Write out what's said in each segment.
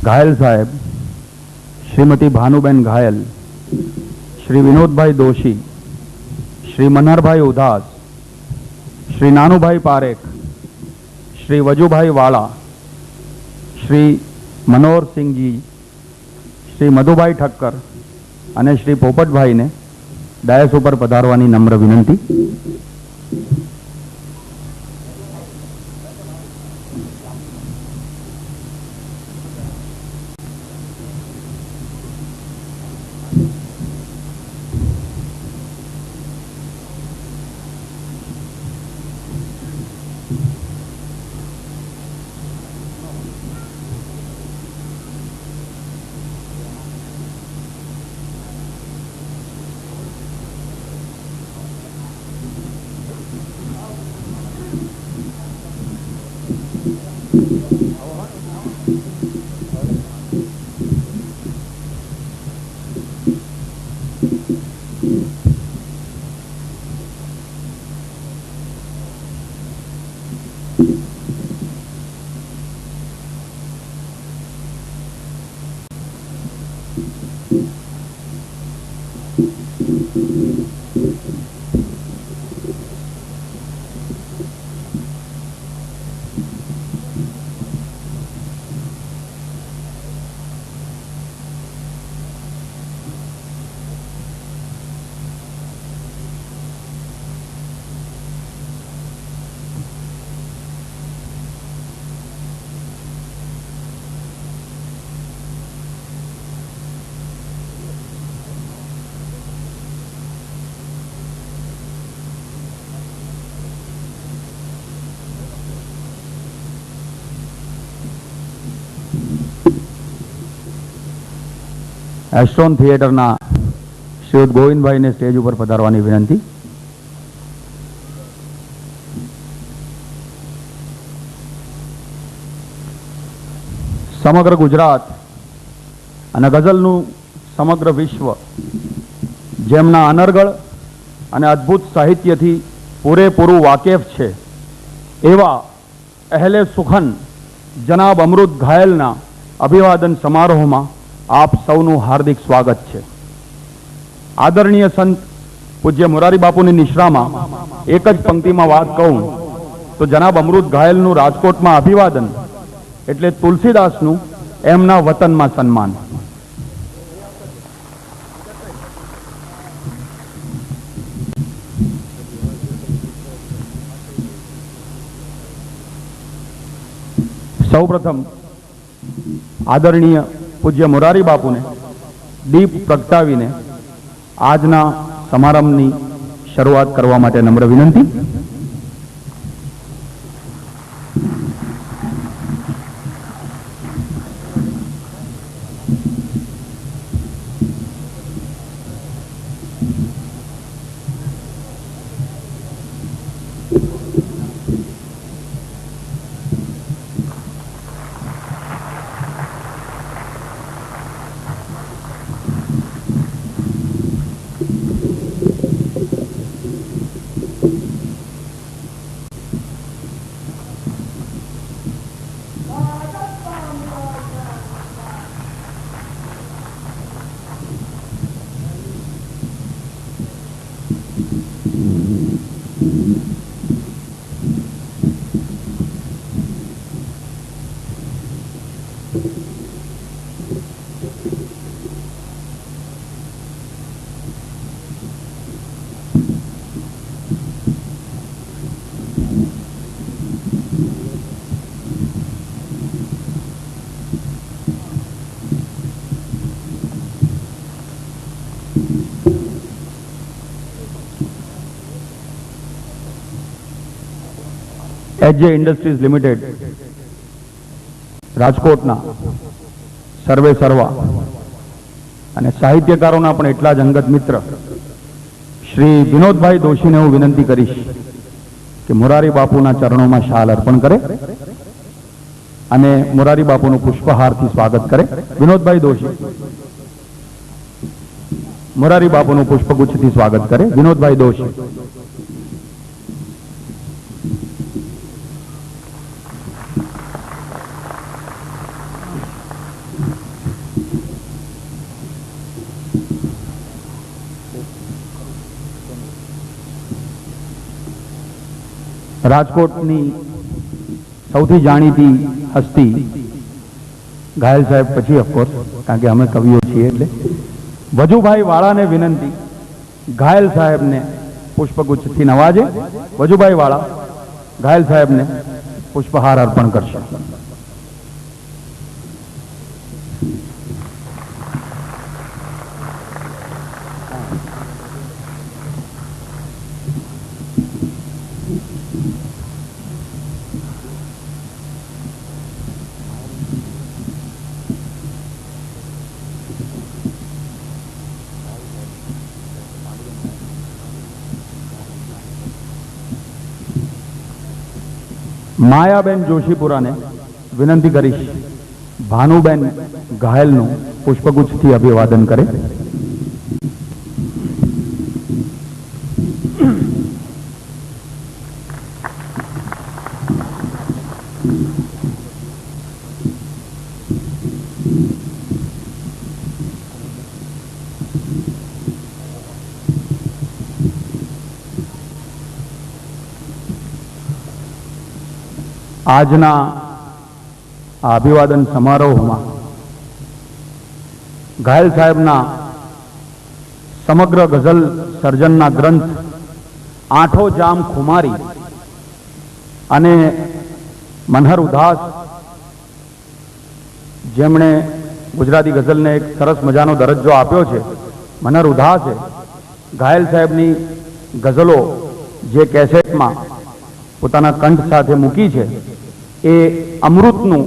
घायल साहेब, श्रीमती भानुबेन घायल, श्री विनोदभाई दोशी, श्री मनहरभाई उदास, श्री नानुभाई पारेख, श्री वजुभाई वाला, श्री मनोहर सिंह जी, श्री मधुभाई ठक्कर અને શ્રી પોપટભાઈને ડાયસ ઉપર પધારવાની નમ્ર વિનંતી। એસ્ટ્રોન થિયેટરના શ્રીયુત ગોવિંદભાઈને સ્ટેજ ઉપર પધારવાની વિનંતી। સમગ્ર ગુજરાત અને ગઝલનું સમગ્ર વિશ્વ જેમના અનર્ગળ અને અદ્ભુત સાહિત્યથી પૂરેપૂરું વાકેફ છે એવા અહેલે સુખન જનાબ અમૃત ઘાયલના અભિવાદન સમારોહમાં आप સૌનું હાર્દિક સ્વાગત છે। આદરણીય સંત પૂજ્ય મોરારી બાપુની નિશ્રામાં એક જ પંક્તિમાં વાત કહું તો જનાબ અમૃત ઘાયલનું રાજકોટમાં અભિવાદન એટલે તુલસીદાસનું એમના વતનમાં સન્માન। સૌપ્રથમ આદરણીય પૂજ્ય મોરારી બાપુને દીપ પ્રગટાવીને આજના સમારંભની શરૂઆત કરવા માટે નમ્ર વિનંતી। એચજે ઇન્ડસ્ટ્રીઝ લિમિટેડ રાજકોટના સર્વે સર્વા અને સાહિત્યકારોના પણ એટલા જ અંગત મિત્ર શ્રી વિનોદભાઈ દોશીને હું વિનંતી કરીશ કે મોરારી બાપુના ચરણોમાં શાલ અર્પણ કરે અને મોરારી બાપુનું પુષ્પહારથી સ્વાગત કરે। વિનોદભાઈ દોશી મોરારી બાપુનું પુષ્પગુચ્છથી સ્વાગત કરે। વિનોદભાઈ દોશી। રાજકોટની સૌથી જાણીતી હસ્તી ઘાયલ સાહેબ પછી ઓફકોર્સ, કારણ કે અમે કવિઓ છીએ એટલે વજુભાઈ વાળાને વિનંતી ઘાયલ સાહેબને પુષ્પગુચ્છથી નવાજે. વજુભાઈ વાળા ઘાયલ સાહેબને પુષ્પહાર અર્પણ કરશે. માયાબેન જોશીપુરાને વિનંતી કરીશ ભાનુબેન ઘાયલનું પુષ્પગુચ્છથી અભિવાદન કરે. આજના આ અભિવાદન સમારોહમાં ઘાયલ સાહેબના સમગ્ર ગઝલ સર્જનના ગ્રંથ આઠો જામ ખુમારી અને મનહર ઉદાસ, જેમણે ગુજરાતી ગઝલને એક સરસ મજાનો દરજ્જો આપ્યો છે, મનહર ઉદાસે ઘાયલ સાહેબની ગઝલો જે કેસેટમાં પોતાના કંઠ સાથે મૂકી છે એ અમૃતનું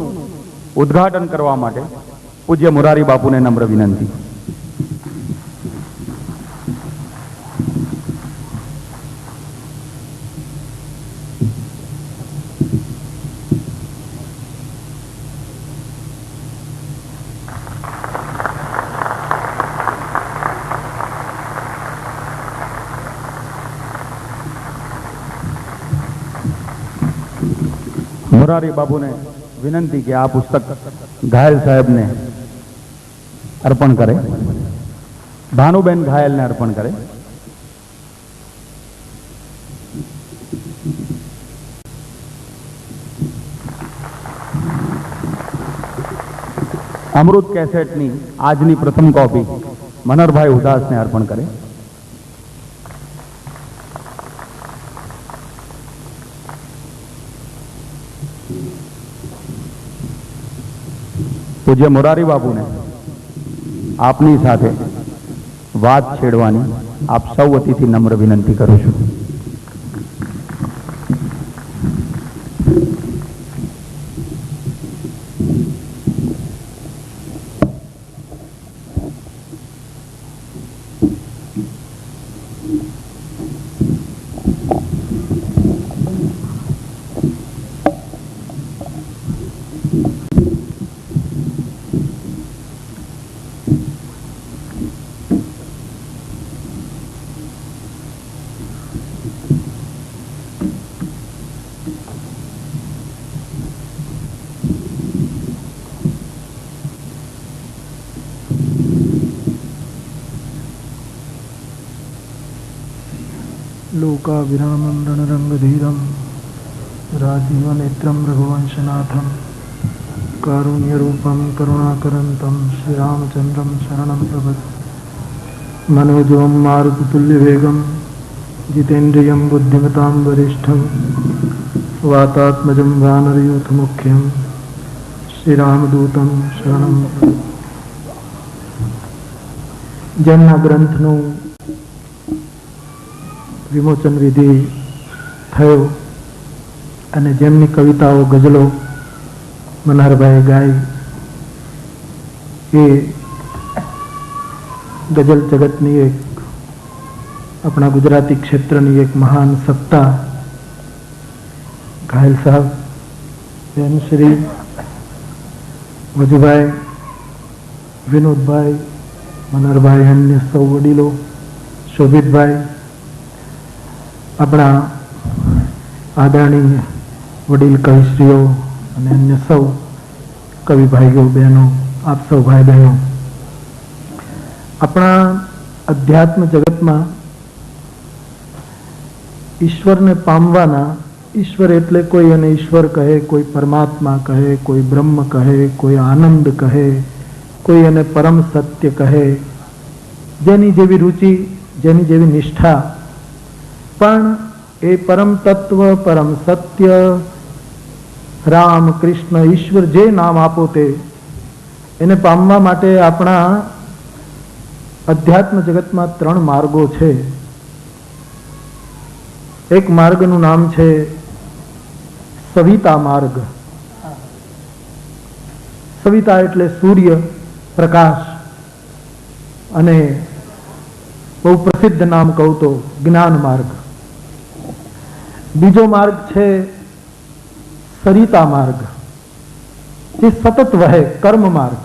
ઉદ્ઘાટન કરવા માટે પૂજ્ય મોરારી બાપુને નમ્ર વિનંતી. મોરારી બાપુને વિનંતી કે આ પુસ્તક ઘાયલ સાહેબને અર્પણ કરે, ભાનુબેન ઘાયલને અર્પણ કરે. અમૃત કેસેટની આજની પ્રથમ કોપી મનહરભાઈ ઉદાસને અર્પણ કરે. પૂજ્ય મોરારી બાપુને આપની સાથે વાત છેડવાની આપ સૌ વતીથી નમ્ર વિનંતી કરું છું. लोकाभिरामं रणरंगधीरं राजीवनेत्रं रघुवंशनाथं कारुण्यरूपं करुणाकरन्तं श्रीरामचन्द्रं शरणं प्रपद्ये. मनोजवं मारुततुल्यवेगं जितेन्द्रियं बुद्धिमतां वरिष्ठं वातात्मजं वानरयूथमुख्यं श्रीरामदूतं शरणं प्रपद्ये. જેમના ગ્રંથનું વિમોચન વિધિ થયો અને જેમની કવિતાઓ ગઝલો મનહરભાઈ ગાઈ, એ ગઝલ જગતની એક આપણા ગુજરાતી ક્ષેત્રની એક મહાન સત્તા ઘાયલ સાહેબ, બેન શ્રી વજુભાઈ, વિનોદભાઈ, મનહરભાઈ, અન્ય સૌ વડીલો, શોભિતભાઈ, આપણા આદરણીય વડીલ કવિશ્રીઓ અને અન્ય સૌ કવિ ભાઈઓ બહેનો, આપ સૌ ભાઈ બહેનો, આપણા અધ્યાત્મ જગતમાં ઈશ્વરને પામવાના ઈશ્વર એટલે કોઈ એને ઈશ્વર કહે, કોઈ પરમાત્મા કહે, કોઈ બ્રહ્મ કહે, કોઈ આનંદ કહે, કોઈ એને પરમ સત્ય કહે, જેની જેવી રુચિ, જેની જેવી નિષ્ઠા. પણ એ પરમ તત્વ, પરમ સત્ય, રામ, કૃષ્ણ, ઈશ્વર જે નામ આપો તે, એને પામવા માટે આપણા અધ્યાત્મ જગતમાં 3 માર્ગો છે. એક માર્ગનું નામ છે સવિતા માર્ગ. સવિતા એટલે સૂર્ય, પ્રકાશ. અને બહુ પ્રસિદ્ધ નામ કહું તો જ્ઞાન માર્ગ. બીજો માર્ગ છે સરિતા માર્ગ, જે સતત વહે, કર્મ માર્ગ.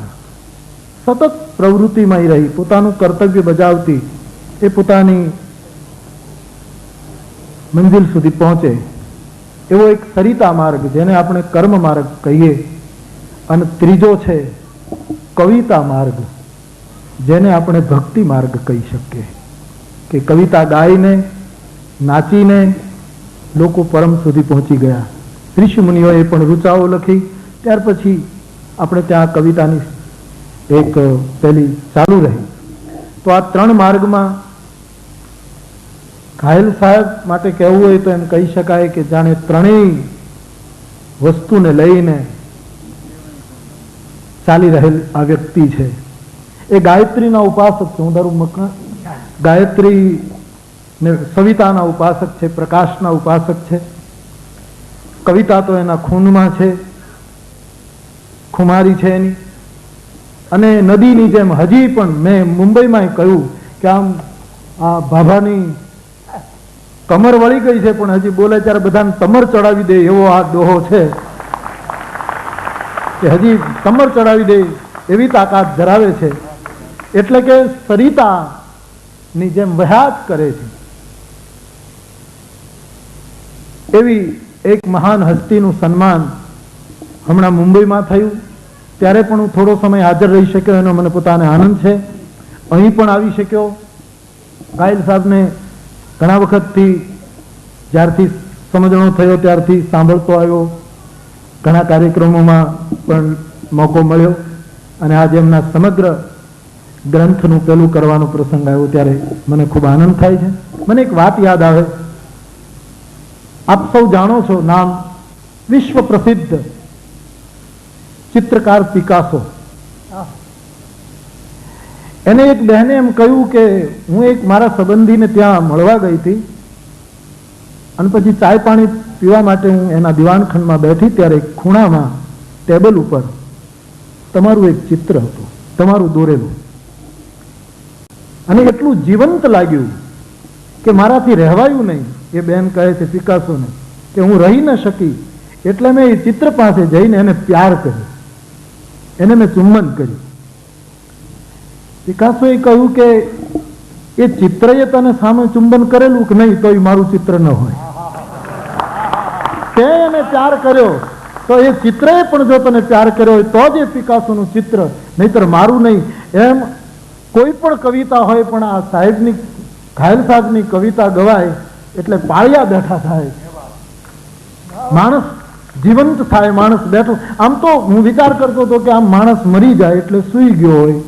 સતત પ્રવૃત્તિમાં રહી, પોતાનું કર્તવ્ય બજાવતી એ પોતાની મંજિલ સુધી પહોંચે, એવો એક સરિતા માર્ગ, જેને આપણે કર્મ માર્ગ કહીએ. અને ત્રીજો છે કવિતા માર્ગ, જેને આપણે ભક્તિ માર્ગ કહી શકીએ. કે કવિતા ગાઈને, નાચીને લોકો પરમ સુધી પહોંચી ગયા. ઋષિ મુનિઓએ પણ ઋચાઓ લખી, ત્યાર પછી આપણે ત્યાં કવિતાની એક પેલી ચાલુ રહી. તો આ 3 માર્ગમાં ઘાયલ સાહેબ માટે કહેવું હોય તો એમ કહી શકાય કે જાણે ત્રણેય વસ્તુને લઈને ચાલી રહેલ આ વ્યક્તિ છે. એ ગાયત્રીના ઉપાસક છે. હું દારૂ મકના ગાયત્રી ને સવિતાના ઉપાસક છે, પ્રકાશના ઉપાસક છે. કવિતા તો એના ખૂનમાં છે, ખુમારી છે એની. અને નદીની જેમ હજી પણ મેં મુંબઈમાં કહ્યું કે આમ આ ભાભાની કમર વળી ગઈ છે, પણ હજી બોલે ત્યારે બધાને તમર ચડાવી દે એવો આ ડોહો છે, કે હજી તમર ચડાવી દે એવી તાકાત ધરાવે છે. એટલે કે સરિતા ની જેમ વહ્યા જ કરે છે. એવી એક મહાન હસ્તીનું સન્માન હમણાં મુંબઈમાં થયું. ત્યારે પણ હું થોડો સમય હાજર રહી શક્યો, એનો મને પોતાને આનંદ છે. અહીં પણ આવી શક્યો. ઘાયલ સાહેબને ઘણા વખતથી, જ્યારથી સમજણો થયો ત્યારથી સાંભળતો આવ્યો, ઘણા કાર્યક્રમોમાં પણ મોકો મળ્યો. અને આજે એમના સમગ્ર ગ્રંથનું પેલું કરવાનો પ્રસંગ આવ્યો ત્યારે મને ખૂબ આનંદ થાય છે. મને એક વાત યાદ આવે. આપ સૌ જાણો છો નામ, વિશ્વ પ્રસિદ્ધ ચિત્રકાર પિકાસો. એને એક બહેને એમ કહ્યું કે હું એક મારા સંબંધીને ત્યાં મળવા ગઈ હતી, અને પછી ચાય પાણી પીવા માટે હું એના દિવાનખંડમાં બેઠી, ત્યારે ખૂણામાં ટેબલ ઉપર તમારું એક ચિત્ર હતું, તમારું દોરેલું. અને એટલું જીવંત લાગ્યું કે મારાથી રહેવાયું નહીં. એ બેન કહે છે પિકાસોને કે હું રહી ન શકી, એટલે મેં એ ચિત્ર પાસે જઈને એને પ્યાર કર્યો, એને મેં ચુંબન કર્યું. પિકાસોએ કહ્યું કે એ ચિત્રએ તને સામે ચુંબન કરેલું કે નહીં, તો એ મારું ચિત્ર ન હોય. તે એને પ્યાર કર્યો તો એ ચિત્રએ પણ જો તને પ્યાર કર્યો હોય તો જ એ પિકાસોનું ચિત્ર, નહીતર મારું નહીં. એમ કોઈ પણ કવિતા હોય, પણ આ સાહેબની, ઘાયલ સાહેબની કવિતા ગવાય એટલે પાળિયા બેઠા થાય, માણસ જીવંત થાય, માણસ બેઠો. આમ તો હું વિચાર કરતો હતો કે આમ માણસ મરી જાય એટલે સૂઈ ગયો હોય,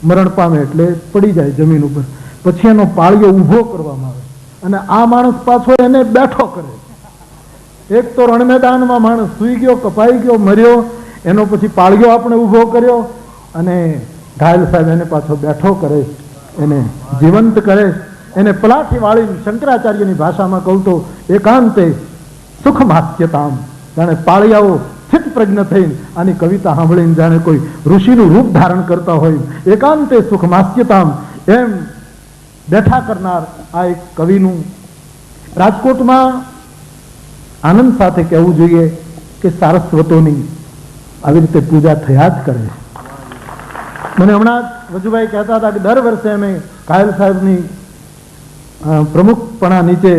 મરણ પામે એટલે પડી જાય જમીન ઉપર, પછી એનો પાળિયો ઊભો કરવામાં આવે, અને આ માણસ પાછો એને બેઠો કરે. એક તો રણ મેદાનમાં માણસ સૂઈ ગયો, કપાઈ ગયો, મર્યો, એનો પછી પાળિયો આપણે ઊભો કર્યો, અને ઘાયલ સાહેબ એને પાછો બેઠો કરે, એને જીવંત કરે, એને પલાઠી વાળી. શંકરાચાર્યની ભાષામાં કહું તો એકાંતે સુખ માસ્યતામ, જાણે પાળિયાઓ સ્થિત પ્રજ્ઞ થઈને આની કવિતા સાંભળીને જાણે કોઈ ઋષિનું રૂપ ધારણ કરતા હોય. એકાંતે સુખ માસ્યતામ, એમ બેઠા કરનાર આ એક કવિનું. રાજકોટમાં આનંદ સાથે કહેવું જોઈએ કે સારસ્વતોની આવી રીતે પૂજા થયા જ કરે. મને હમણાં વજુભાઈ કહેતા હતા કે દર વર્ષે અમે ઘાયલ સાહેબની પ્રમુખપણા નીચે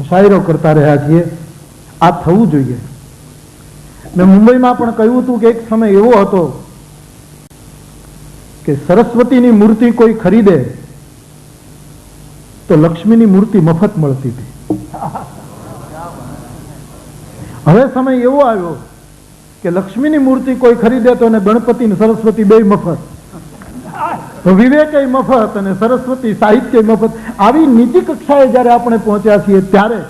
શાયરો કરતા રહ્યા છીએ. આ થવું જોઈએ. મેં મુંબઈમાં પણ કહ્યું હતું કે એક સમય એવો હતો કે સરસ્વતીની મૂર્તિ કોઈ ખરીદે તો લક્ષ્મીની મૂર્તિ મફત મળતી હતી. હવે સમય એવો આવ્યો કે લક્ષ્મીની મૂર્તિ કોઈ ખરીદે તો એને ગણપતિ ને સરસ્વતી બે મફત, તો વિવેક મફત અને સરસ્વતી સાહિત્ય મફત. આવી નીચી કક્ષાએ જ્યારે આપણે પહોંચ્યા છીએ ત્યારે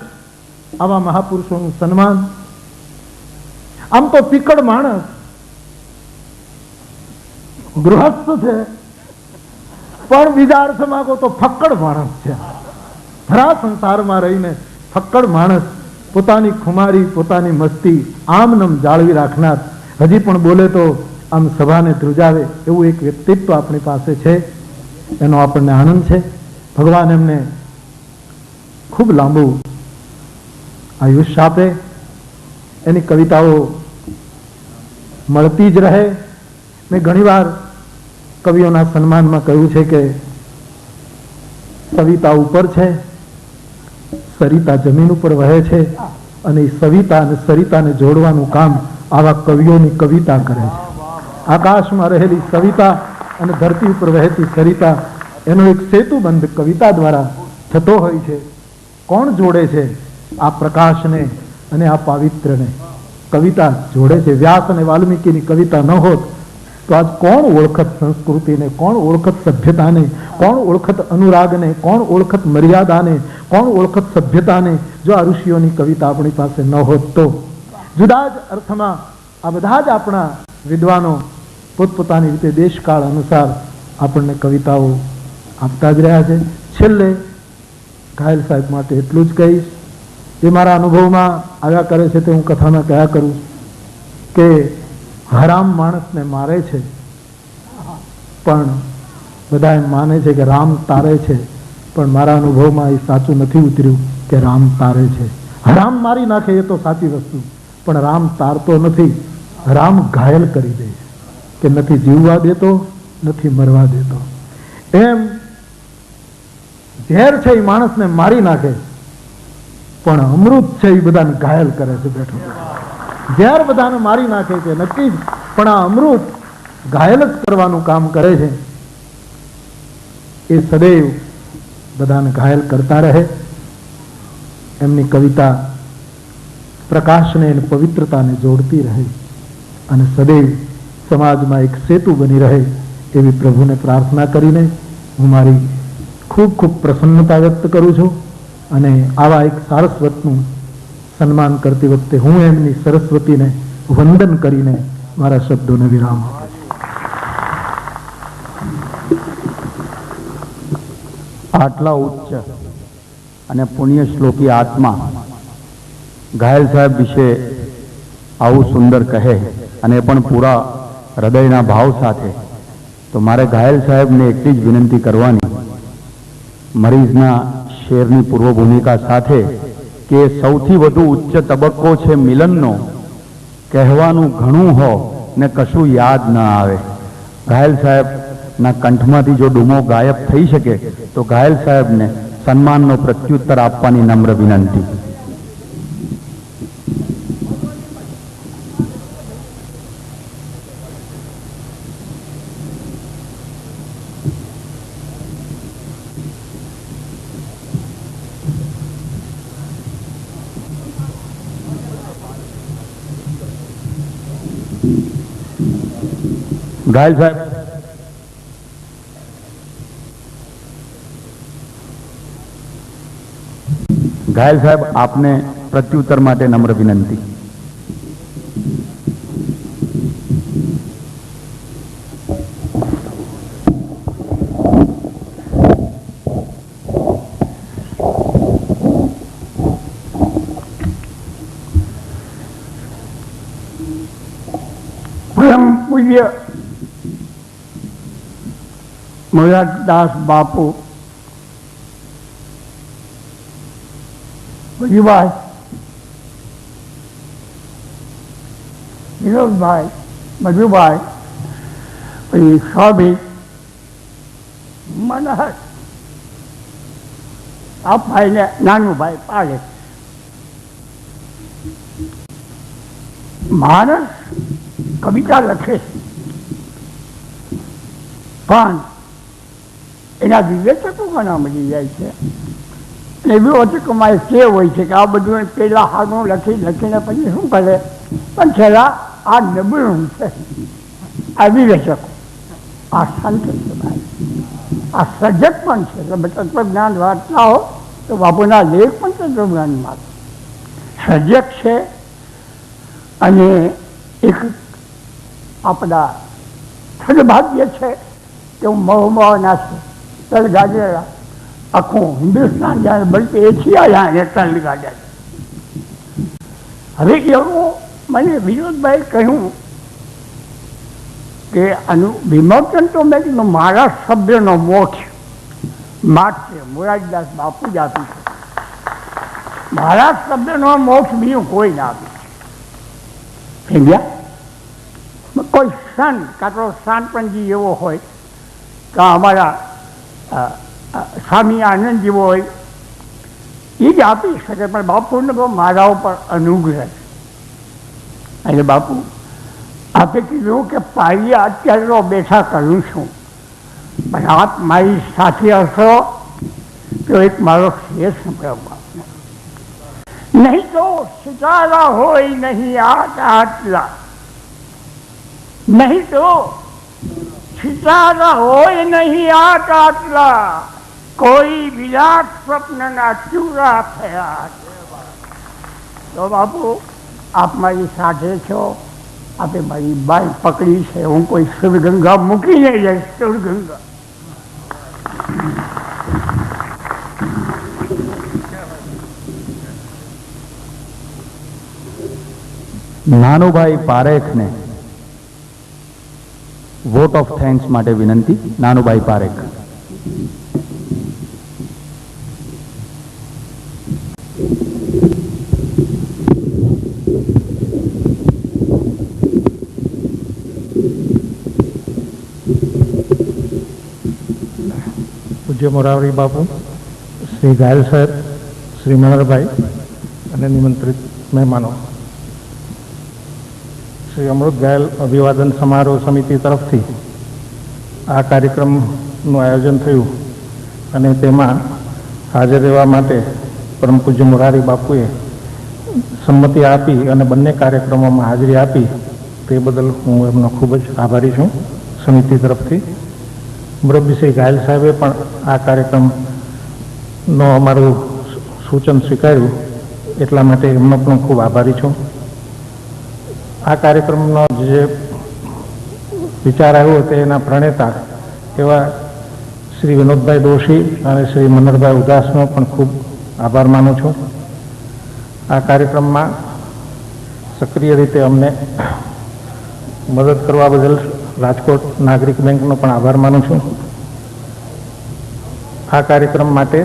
આવા મહાપુરુષોનું સન્માન. આમ તો પીકળ માણસ ગૃહસ્થ છે, પણ બીજા અર્થમાં કહો તો ફક્કડ માણસ છે. ખરા સંસારમાં રહીને ફક્કડ માણસ, પોતાની ખુમારી પોતાની મસ્તી આમનમ જાળવી રાખનાર, હજી પણ બોલે તો આમ સભાને ધ્રુજાવે એવું એક વ્યક્તિત્વ આપણી પાસે છે. એનો આપણને આનંદ છે. ભગવાન એમને ખૂબ લાંબુ આયુષ્ય આપે, એની કવિતાઓ મળતી જ રહે. મેં ઘણીવાર કવિઓના સન્માનમાં કહ્યું છે કે સવિતા ઉપર છે, સરિતા જમીન ઉપર વહે છે, અને સવિતા અને સરિતાને જોડવાનું કામ આવા કવિઓની કવિતા કરે છે. આકાશમાં રહેલી સવિતા અને ધરતી ઉપર વહેતી સરિતા, એનો એક સેતુબંધ કવિતા દ્વારા થતો હોય છે. કોણ જોડે છે? આ પ્રકાશને અને આ પાવિત્રને કવિતા જોડે છે. વ્યાસ અને વાલ્મીકીની કવિતા ન હોત તો આજ કોણ ઓળખત સંસ્કૃતિને, કોણ ઓળખત સભ્યતાને, કોણ ઓળખત અનુરાગને, કોણ ઓળખત મર્યાદાને, કોણ ઓળખત સભ્યતાને, જો આ ઋષિઓની કવિતા આપણી પાસે ન હોત તો. જુદા જ અર્થમાં આ બધા જ આપણા વિદ્વાનો પોતપોતાની રીતે દેશકાળ અનુસાર આપણને કવિતાઓ આપતા જ રહ્યા છે. છેલ્લે ઘાયલ સાહેબ માટે એટલું જ કહીશ, એ મારા અનુભવમાં આવ્યા કરે છે તે હું કથામાં કયા કરું કે હરામ માણસને મારે છે, પણ બધા એમ માને છે કે રામ તારે છે, પણ મારા અનુભવમાં એ સાચું નથી ઉતર્યું કે રામ તારે છે. હરામ મારી નાખે એ તો સાચી વસ્તુ, પણ રામ તારતો નથી, રામ ઘાયલ કરી દે છે, કે નથી જીવવા દેતો નથી મરવા દેતો. એમ ઝેર છે એ માણસને મારી નાખે, પણ અમૃત છે એ બધાને ઘાયલ કરે છે. બેઠો ઝેર બધાને મારી નાખે છે નક્કી જ, પણ આ અમૃત ઘાયલ જ કરવાનું કામ કરે છે. એ સદૈવ બધાને ઘાયલ કરતા રહે. એમની કવિતા પ્રકાશને અને પવિત્રતાને જોડતી રહે અને સદૈવ સમાજમાં એક સેતુ બની રહે એવી પ્રભુને પ્રાર્થના કરીને હું મારી ખૂબ ખૂબ પ્રસન્નતા વ્યક્ત કરું છું. અને આવા એક સારસ્વતનું સન્માન કરતી વખતે હું એમની સરસ્વતીને વંદન કરીને મારા શબ્દોને વિરામ આપું છું. આટલા ઉચ્ચ અને પુણ્ય શ્લોકી આત્મા ઘાયલ સાહેબ વિશે આવું સુંદર કહે, અને એ પણ પૂરા હૃદયના ભાવ સાથે, તો મારે ઘાયલ સાહેબને એટલી જ વિનંતી કરવાની, મરીઝના શેરની પૂર્વ ભૂમિકા સાથે, કે સૌથી વધુ ઉચ્ચ તબક્કો છે મિલનનો. કહેવાનું ઘણું હો ને કશું યાદ ન આવે. ઘાયલ સાહેબના કંઠમાંથી જો ડૂમો ગાયબ થઈ શકે તો ઘાયલ સાહેબને સન્માનનો પ્રત્યુત્તર આપવાની નમ્ર વિનંતી. ઘાયલ સાહેબ, ઘાયલ સાહેબ આપને પ્રત્યુત્તર માટે નમ્ર વિનંતી. પરમ પૂજ્ય મુરારદાસ બાપુ, ભજુભાઈ, વિનોદભાઈ, મધુભાઈ, પછી સ્વામી મનહર, આ ભાઈને નાનું ભાઈ પાડે. માણસ કવિતા લખે પણ એના વિવેચકો ઘણા મળી જાય છે. એવી ઓચકમાં કે હોય છે કે આ બધું પેલા હારનું લખીને પછી શું કરે, પણ છેલ્લા આ નબળું છે, આ વિવેચકો, આ સંત છે ભાઈ, આ સર્જક પણ છે. તમે તત્વજ્ઞાન વાંચતા હો તો બાપુના લેખ પણ તત્વજ્ઞાનમાં સર્જક છે. અને એક આપણા સદભાગ્ય છે કે હું મોહમાં છે તલ ગાજેલા આખું હિન્દુસ્તાન જાણે બલકે એશિયા જાણે તલ ગાજે. હવે એવું મને વિનોદભાઈ કહ્યું કે આનું વિમોચન તો મેં કીધું મારા સભ્યનો મોક્ષ માટ છે, મોરારદાસ બાપુ જ આપી છે. મારા સભ્યનો મોક્ષ બીજું કોઈ ના આપી. કોઈ સંત કાં તો શાંતપણજી એવો હોય કાં અમારા સ્વામી આનંદ જેવો હોય એ જ આપી શકે, પણ બાપુને તો મારા ઉપર અનુગ્રહ છે. એટલે બાપુ આપે કીધું કે પાઈએ અત્યારે તો બેઠા કરું છું, પણ આપ મારી સાથે હશો તો એક મારો શેર સંભળાવવા. નહીં તો સિતારા હોય નહીં આટલા, નહીં તો સિતારા હોય નહીં આટલા, કોઈ વિરાટ સ્વપ્નના ચૂરા થયા. તો બાપુ આપ મારી સાથે છો, આપે મારી બાઈ પકડી છે, હું કોઈ સુરગંગા મૂકીને જઈશ. સુરગંગા નાનુભાઈ પારેખને વોટ ઓફ થેન્ક્સ માટે વિનંતી. નાનુભાઈ પારેખ. પૂજ્ય મોરારી બાપુ, શ્રી ઘાયલ સાહેબ, શ્રી મનરભાઈ અને નિમંત્રિત મહેમાનો, શ્રી અમૃત ઘાયલ અભિવાદન સમારોહ સમિતિ તરફથી આ કાર્યક્રમનું આયોજન થયું અને તેમાં હાજર રહેવા માટે પરમ પૂજ્ય મોરારી બાપુએ સંમતિ આપી અને બંને કાર્યક્રમોમાં હાજરી આપી તે બદલ હું એમનો ખૂબ જ આભારી છું સમિતિ તરફથી. મુરબ્બી શ્રી ઘાયલ સાહેબે પણ આ કાર્યક્રમનો અમારું સૂચન સ્વીકાર્યું, એટલા માટે એમનો પણ ખૂબ આભારી છું. આ કાર્યક્રમનો જે વિચાર આવ્યો તે એના પ્રણેતા એવા શ્રી વિનોદભાઈ દોશી અને શ્રી મનરભાઈ ઉદાસનો પણ ખૂબ આભાર માનું છું. આ કાર્યક્રમમાં સક્રિય રીતે અમને મદદ કરવા બદલ રાજકોટ નાગરિક બેંકનો પણ આભાર માનું છું. આ કાર્યક્રમ માટે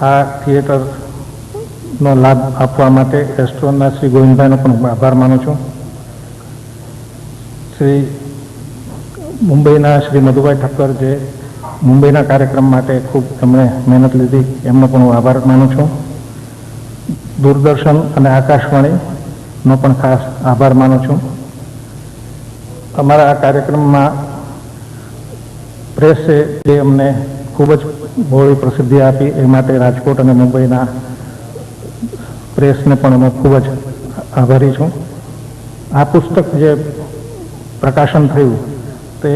આ થિયેટરનો લાભ આપવા માટે એસ્ટ્રોનના શ્રી ગોવિંદભાઈનો પણ આભાર માનું છું. શ્રી મુંબઈના શ્રી મધુભાઈ ઠક્કર જે મુંબઈના કાર્યક્રમ માટે ખૂબ એમણે મહેનત લીધી, એમનો પણ હું આભાર માનું છું. દૂરદર્શન અને આકાશવાણીનો પણ ખાસ આભાર માનું છું. અમારા આ કાર્યક્રમમાં પ્રેસે જે અમને ખૂબ જ બહોળી પ્રસિદ્ધિ આપી એ માટે રાજકોટ અને મુંબઈના પ્રેસને પણ હું ખૂબ જ આભારી છું. આ પુસ્તક જે પ્રકાશન થયું તે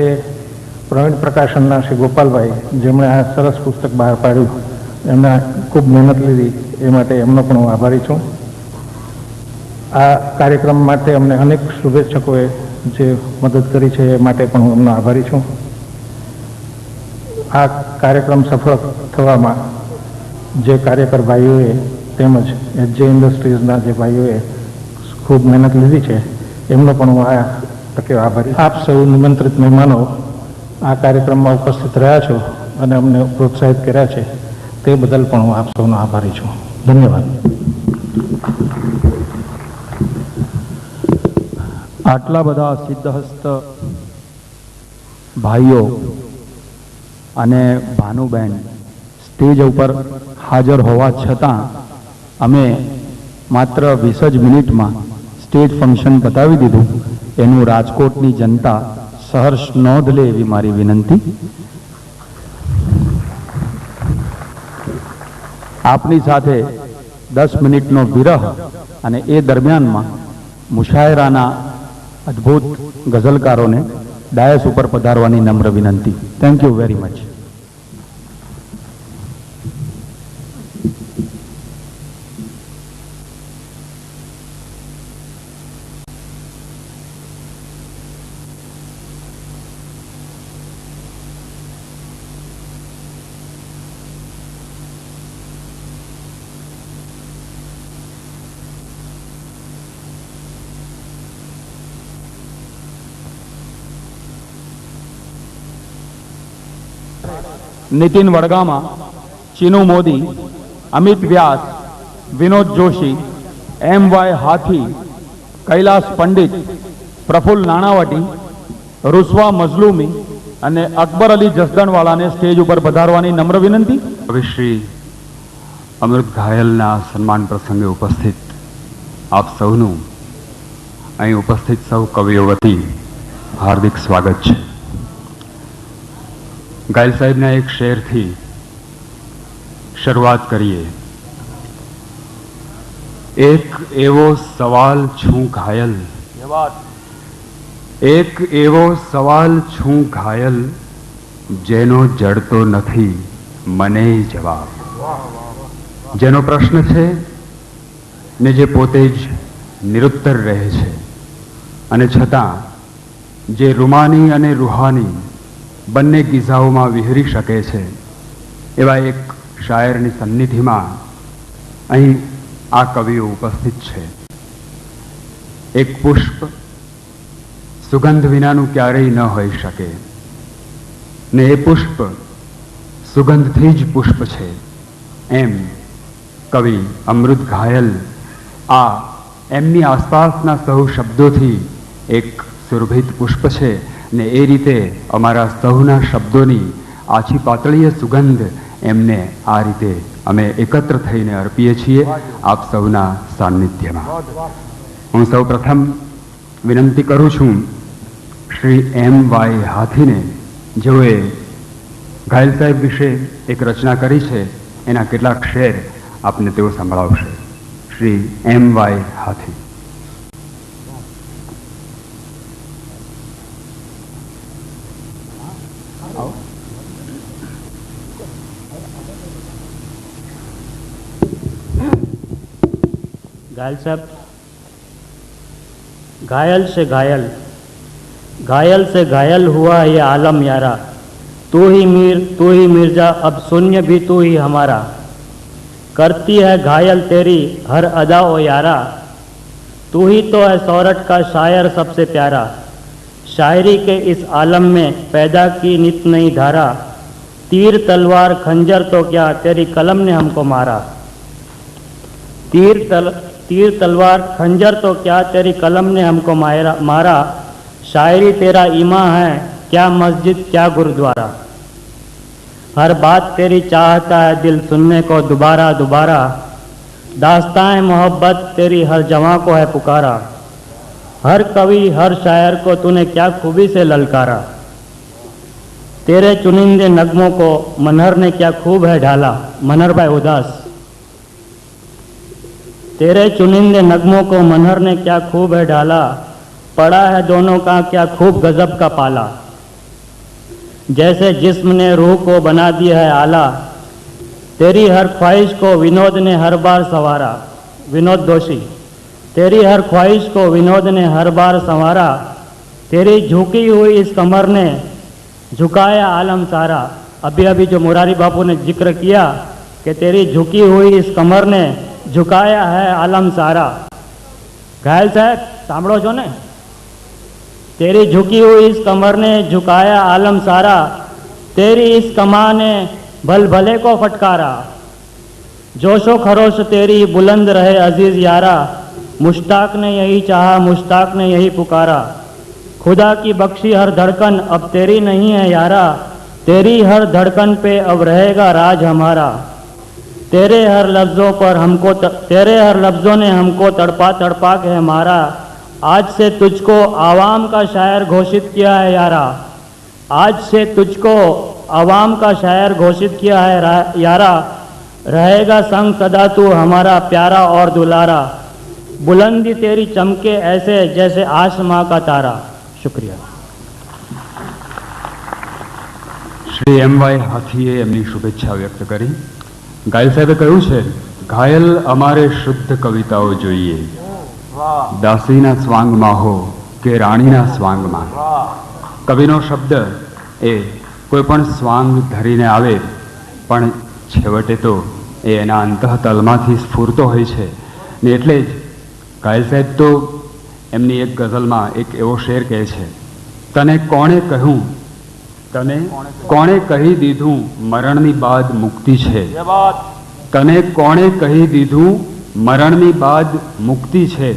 પ્રવીણ પ્રકાશનના શ્રી ગોપાલભાઈ, જેમણે આ સરસ પુસ્તક બહાર પાડ્યું, એમણે ખૂબ મહેનત લીધી એ માટે એમનો પણ હું આભારી છું. આ કાર્યક્રમ માટે અમને અનેક શુભેચ્છકોએ જે મદદ કરી છે એ માટે પણ હું એમનો આભારી છું. આ કાર્યક્રમ સફળ થવામાં જે કાર્યકર ભાઈઓએ તેમજ એચજે ઇન્ડસ્ટ્રીઝના જે ભાઈઓએ ખૂબ મહેનત લીધી છે એમનો પણ હું આ તકે આભારી. આપ સૌ નિમંત્રિત મહેમાનો આ કાર્યક્રમમાં ઉપસ્થિત રહ્યા છો અને અમને પ્રોત્સાહિત કર્યા છે તે બદલ પણ હું આપ સૌનો આભારી છું. ધન્યવાદ. આટલા બધા સિદ્ધહસ્ત ભાઈઓ અને ભાનુબેન સ્ટેજ ઉપર હાજર હોવા છતાં અમે માત્ર 20 જ મિનિટમાં સ્ટેજ ફંક્શન બતાવી દીધું. એનું રાજકોટની જનતા સહર્ષ નોંધ લે એવી મારી વિનંતી. આપની સાથે 10 મિનિટનો વિરહ અને એ દરમિયાનમાં મુશાયરાના અદ્ભુત ગઝલકારોને ડાયસ ઉપર પધારવાની નમ્ર વિનંતી. Thank you very much. Nitin Vadgama, Chinu Modi, Amit Vyas, Vinod Joshi, MY हाथी, कैलाश पंडित, प्रफुल्ल नाणावटी, रुस्वा मजलूमी અને અકબર અલી જસદણવાળાને સ્ટેજ ઉપર પધારવાની નમ્ર વિનંતી. હવે શ્રી અમૃત ઘાયલના સન્માન પ્રસંગે ઉપસ્થિત આપ સૌનું અહીં ઉપસ્થિત સૌ કવિઓ વતી હાર્દિક સ્વાગત છે. ઘાયલ સાહેબના એક શેરથી શરૂઆત કરીએ. એક એવો સવાલ છું ઘાયલ, એક એવો સવાલ છું ઘાયલ, જેનો જડતો નથી મને જવાબ. જેનો પ્રશ્ન છે ને જે પોતે જ નિરુત્તર રહે છે, અને છતાં જે રૂમાની અને રૂહાની બંને ગીઝાઓમાં વિહરી શકે છે, એવા એક શાયરની સન્નિધિમાં અહીં આ કવિઓ ઉપસ્થિત છે. એક પુષ્પ સુગંધ વિનાનું ક્યારેય ન હોઈ શકે, ને એ પુષ્પ સુગંધથી જ પુષ્પ છે, એમ કવિ અમૃત ઘાયલ આ એમની આસપાસના સૌ શબ્દોથી એક સુરભિત પુષ્પ છે, ને એ રીતે અમારા સૌના શબ્દોની આછી પાતળીય સુગંધ એમને આ રીતે અમે એકત્ર થઈને અર્પીએ છીએ આપ સૌના સાનિધ્યમાં. હું સૌ પ્રથમ વિનંતી કરું છું શ્રી MY હાથીને, જેઓએ ઘાયલ સાહેબ વિશે એક રચના કરી છે, એના કેટલાક શેર આપને તેઓ સંભળાવશે. શ્રી MY હાથી. घायल साहब, घायल से घायल, घायल से घायल हुआ ये आलम यारा, तू ही मीर तू ही मिर्जा, अब शून्य भी तू ही हमारा, करती है घायल तेरी हर अदा ओ यारा, तू ही तो है सौरठ का शायर सबसे प्यारा, शायरी के इस आलम में पैदा की नित नई धारा, तीर तलवार खंजर तो क्या तेरी कलम ने हमको मारा, तीर तलवार खंजर तो क्या तेरी कलम ने हमको मारा, शायरी तेरा ईमा है क्या मस्जिद क्या गुरुद्वारा, हर बात तेरी चाहता है दिल सुनने को दोबारा दोबारा, दास्तान मोहब्बत तेरी हर जवां को है पुकारा, हर कवि हर शायर को तूने क्या खूबी से ललकारा, तेरे चुनिंदे नगमों को मनहर ने क्या खूब है ढाला. मनहर भाई उदास. तेरे चुनिंदे नगमों को मनहर ने क्या खूब है ढाला, पड़ा है दोनों का क्या खूब गजब का पाला, जैसे जिस्म ने रूह को बना दिया है आला, तेरी हर ख्वाहिश को विनोद ने हर बार संवारा. विनोद दोषी. तेरी हर ख्वाहिश को विनोद ने हर बार संवारा, तेरी झुकी हुई इस कमर ने झुकाया आलम सारा. अभी अभी जो मुरारी बापू ने जिक्र किया कि तेरी झुकी हुई इस कमर ने झुकाया है आलम सारा. घायल साहब सांभळो छो ने? तेरी झुकी हुई इस कमर ने झुकाया आलम सारा, तेरी इस कमा ने भल भले को फटकारा, जोशो खरोश तेरी बुलंद रहे अजीज यारा, मुश्ताक ने यही चाहा मुश्ताक ने यही पुकारा, खुदा की बख्शी हर धड़कन अब तेरी नहीं है यारा, तेरी हर धड़कन पे अब रहेगा राज हमारा, तेरे हर लफ्जों ने हमको तड़पा तड़पा के मारा, आज से तुझको आवाम का शायर घोषित किया है यारा, आज से तुझको आवाम का शायर घोषित किया है यारा, रहेगा संग सदा तू हमारा प्यारा और दुलारा, बुलंदी तेरी चमके ऐसे जैसे आसमां का तारा। शुक्रिया। શ્રી એમ.વાય. હાથીએ એમની શુભેચ્છા વ્યક્ત કરી. ઘાયલ સાહેબે કહ્યું છે, ઘાયલ અમારે શુદ્ધ કવિતાઓ જોઈએ, દાસીના સ્વાંગમાં હો કે રાણીના સ્વાંગમાં. કવિનો શબ્દ એ કોઈ પણ સ્વાંગ ધરીને આવે પણ છેવટે તો એ એના અંતઃતલમાંથી સ્ફૂરતો હોય છે ને એટલે જ ઘાયલ સાહેબ તો એમની એક ગઝલમાં એક એવો શેર કહે છે, તને કોણે કહ્યું, તને કોણે કહી દીધું મરણની બાદ મુક્તિ છે, તને કોણે કહી દીધું મરણની બાદ મુક્તિ છે,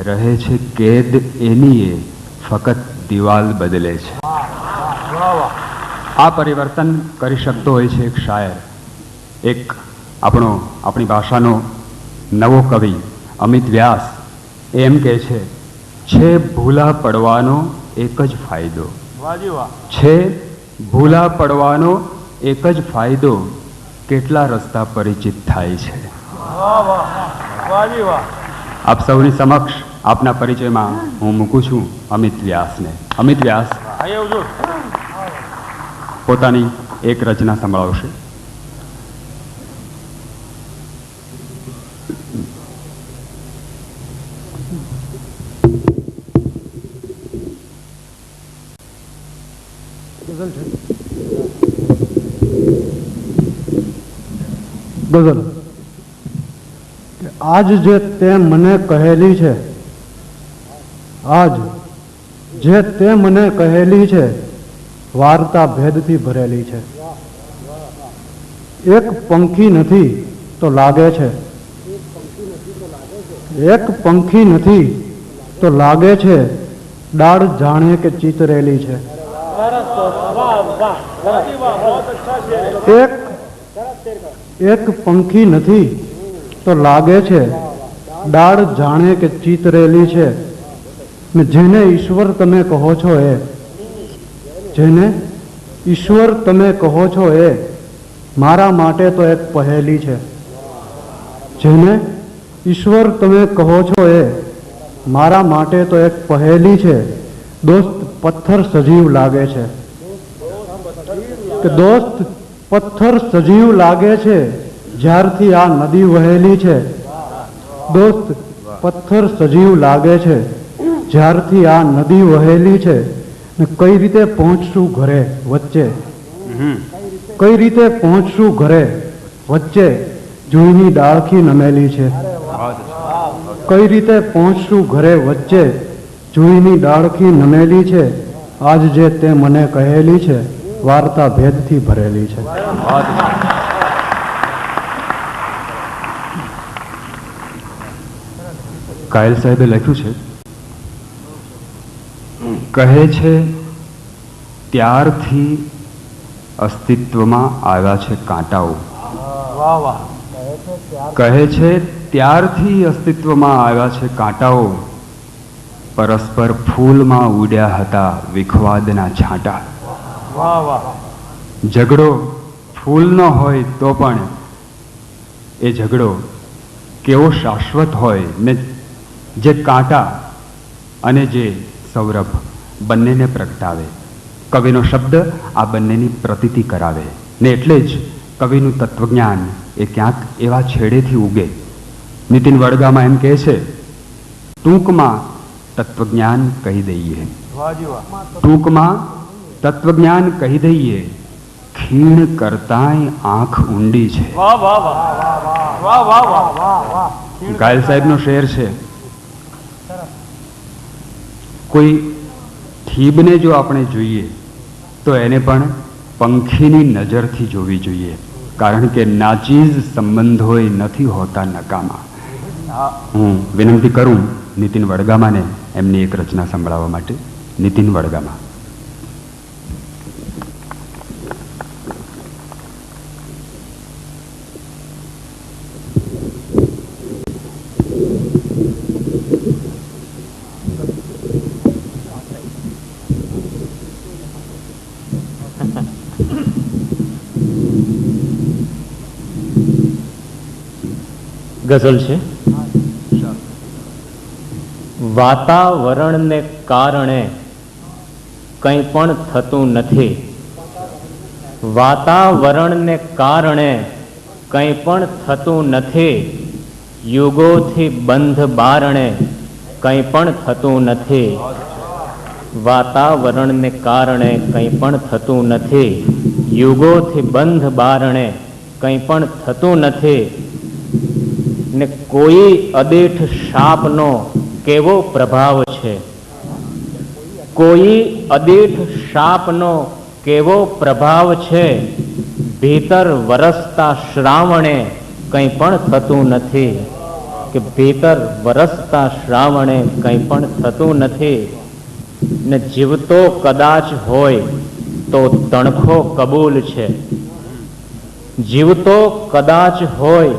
રહે છે કેદ એની એ ફકત દિવાલ બદલે છે. આ પરિવર્તન કરી શકતો હોય છે એક શાયર, એક આપણી ભાષાનો નવો કવિ અમિત વ્યાસ. એમ કહે છે ભૂલા પડવાનો એક જ ફાયદો, છે ભૂલા પડવાનો એક જ ફાયદો, કેટલા રસ્તા પરિચિત થાય છે. આપ સૌની સમક્ષ આપના પરિચયમાં હું મૂકું છું અમિત વ્યાસને. અમિત વ્યાસ પોતાની એક રચના સંભળાવશે. ગઝલ. આજ જે તે મને કહેલી છે, આજ જે તે મને કહેલી છે, વાર્તા ભેદથી ભરેલી છે. એક પંખી નથી તો લાગે છે, એક પંખી નથી તો લાગે છે, ડાળ જાણે કે ચિતરેલી છે. એક પંખી નથી તો લાગે છે, ડાળ જાણે કે ચિતરેલી છે. ને જેને ઈશ્વર તમે કહો છો એ, જેને ઈશ્વર તમે કહો છો એ મારા માટે તો એક પહેલી છે. જેને ઈશ્વર તમે કહો છો એ મારા માટે તો એક પહેલી છે. દોસ્ત પથ્થર સજીવ લાગે છે, કે દોસ્ત પથ્થર સજીવ લાગે છે જ્યારથી આ નદી વહેલી છે. દોસ્ત પથ્થર સજીવ લાગે છે જ્યારથી આ નદી વહેલી છે. ને કઈ રીતે પહોંચશું ઘરે વચ્ચે, કઈ રીતે પહોંચશું ઘરે વચ્ચે, જૂની ડાળખી નમેલી છે. કઈ રીતે પહોંચશું ઘરે વચ્ચે, જૂની ડાળખી નમેલી છે. આજ જે તે મને કહેલી છે, વાર્તા ભેદથી ભરેલી છે. ઘાયલ સાહેબે લખ્યું છે, કહે છે ત્યારથી અસ્તિત્વમાં આવ્યા છે કાંટાઓ. કહે છે ત્યારથી અસ્તિત્વમાં આવ્યા છે કાંટાઓ, પરસ્પર ફૂલમાં ઉડ્યા હતા વિખવાદના છાંટા. ઝઘડો ફૂલનો હોય તો પણ એ ઝઘડો કેવો શાશ્વત હોય ને, જે કાંટા અને જે સૌરભ બંનેને પ્રગટાવે. કવિનો શબ્દ આ બંનેની પ્રતીતિ કરાવે ને એટલે જ કવિનું તત્વજ્ઞાન એ ક્યાંક એવા છેડેથી ઉગે. નીતિન વડગામાં એમ કહે છે, ટૂંકમાં તત્વજ્ઞાન કહી દઈએ, ટૂંકમાં તત્વજ્ઞાન કહી દઈએ, ખીણ કરતાંય આંખ ઊંડી છે. ઘાયલ સાહેબનો શેર છે, કોઈ ઠીબને જો આપણે જોઈએ તો એને પણ પંખીની નજરથી જોવી જોઈએ, કારણ કે નાચીઝ સંબંધોય નથી હોતા નકામા. હું વિનંતી કરું નીતિન વડગામાને એમની એક રચના સંભળાવવા માટે. નીતિન વડગામા. ગઝલ છે. વાતાવરણને કારણે કંઈ પણ થતું નથી. વાતાવરણને કારણે કંઈ પણ થતું નથી. યુગોથી બંધ બારણે કંઈ પણ થતું નથી. વાતાવરણને કારણે કંઈ પણ થતું નથી. યુગોથી બંધ બારણે કંઈ પણ થતું નથી. ને કોઈ અદેઠ શાપનો કેવો પ્રભાવ છે. કોઈ અદેઠ શાપનો કેવો પ્રભાવ છે. ભીતર વરસતા શ્રાવણે કંઈ પણ થતું નથી. કે ભીતર વરસતા શ્રાવણે કંઈ પણ થતું નથી. ને જીવતો કદાચ હોય તો તણખો કબૂલ છે. જીવતો કદાચ હોય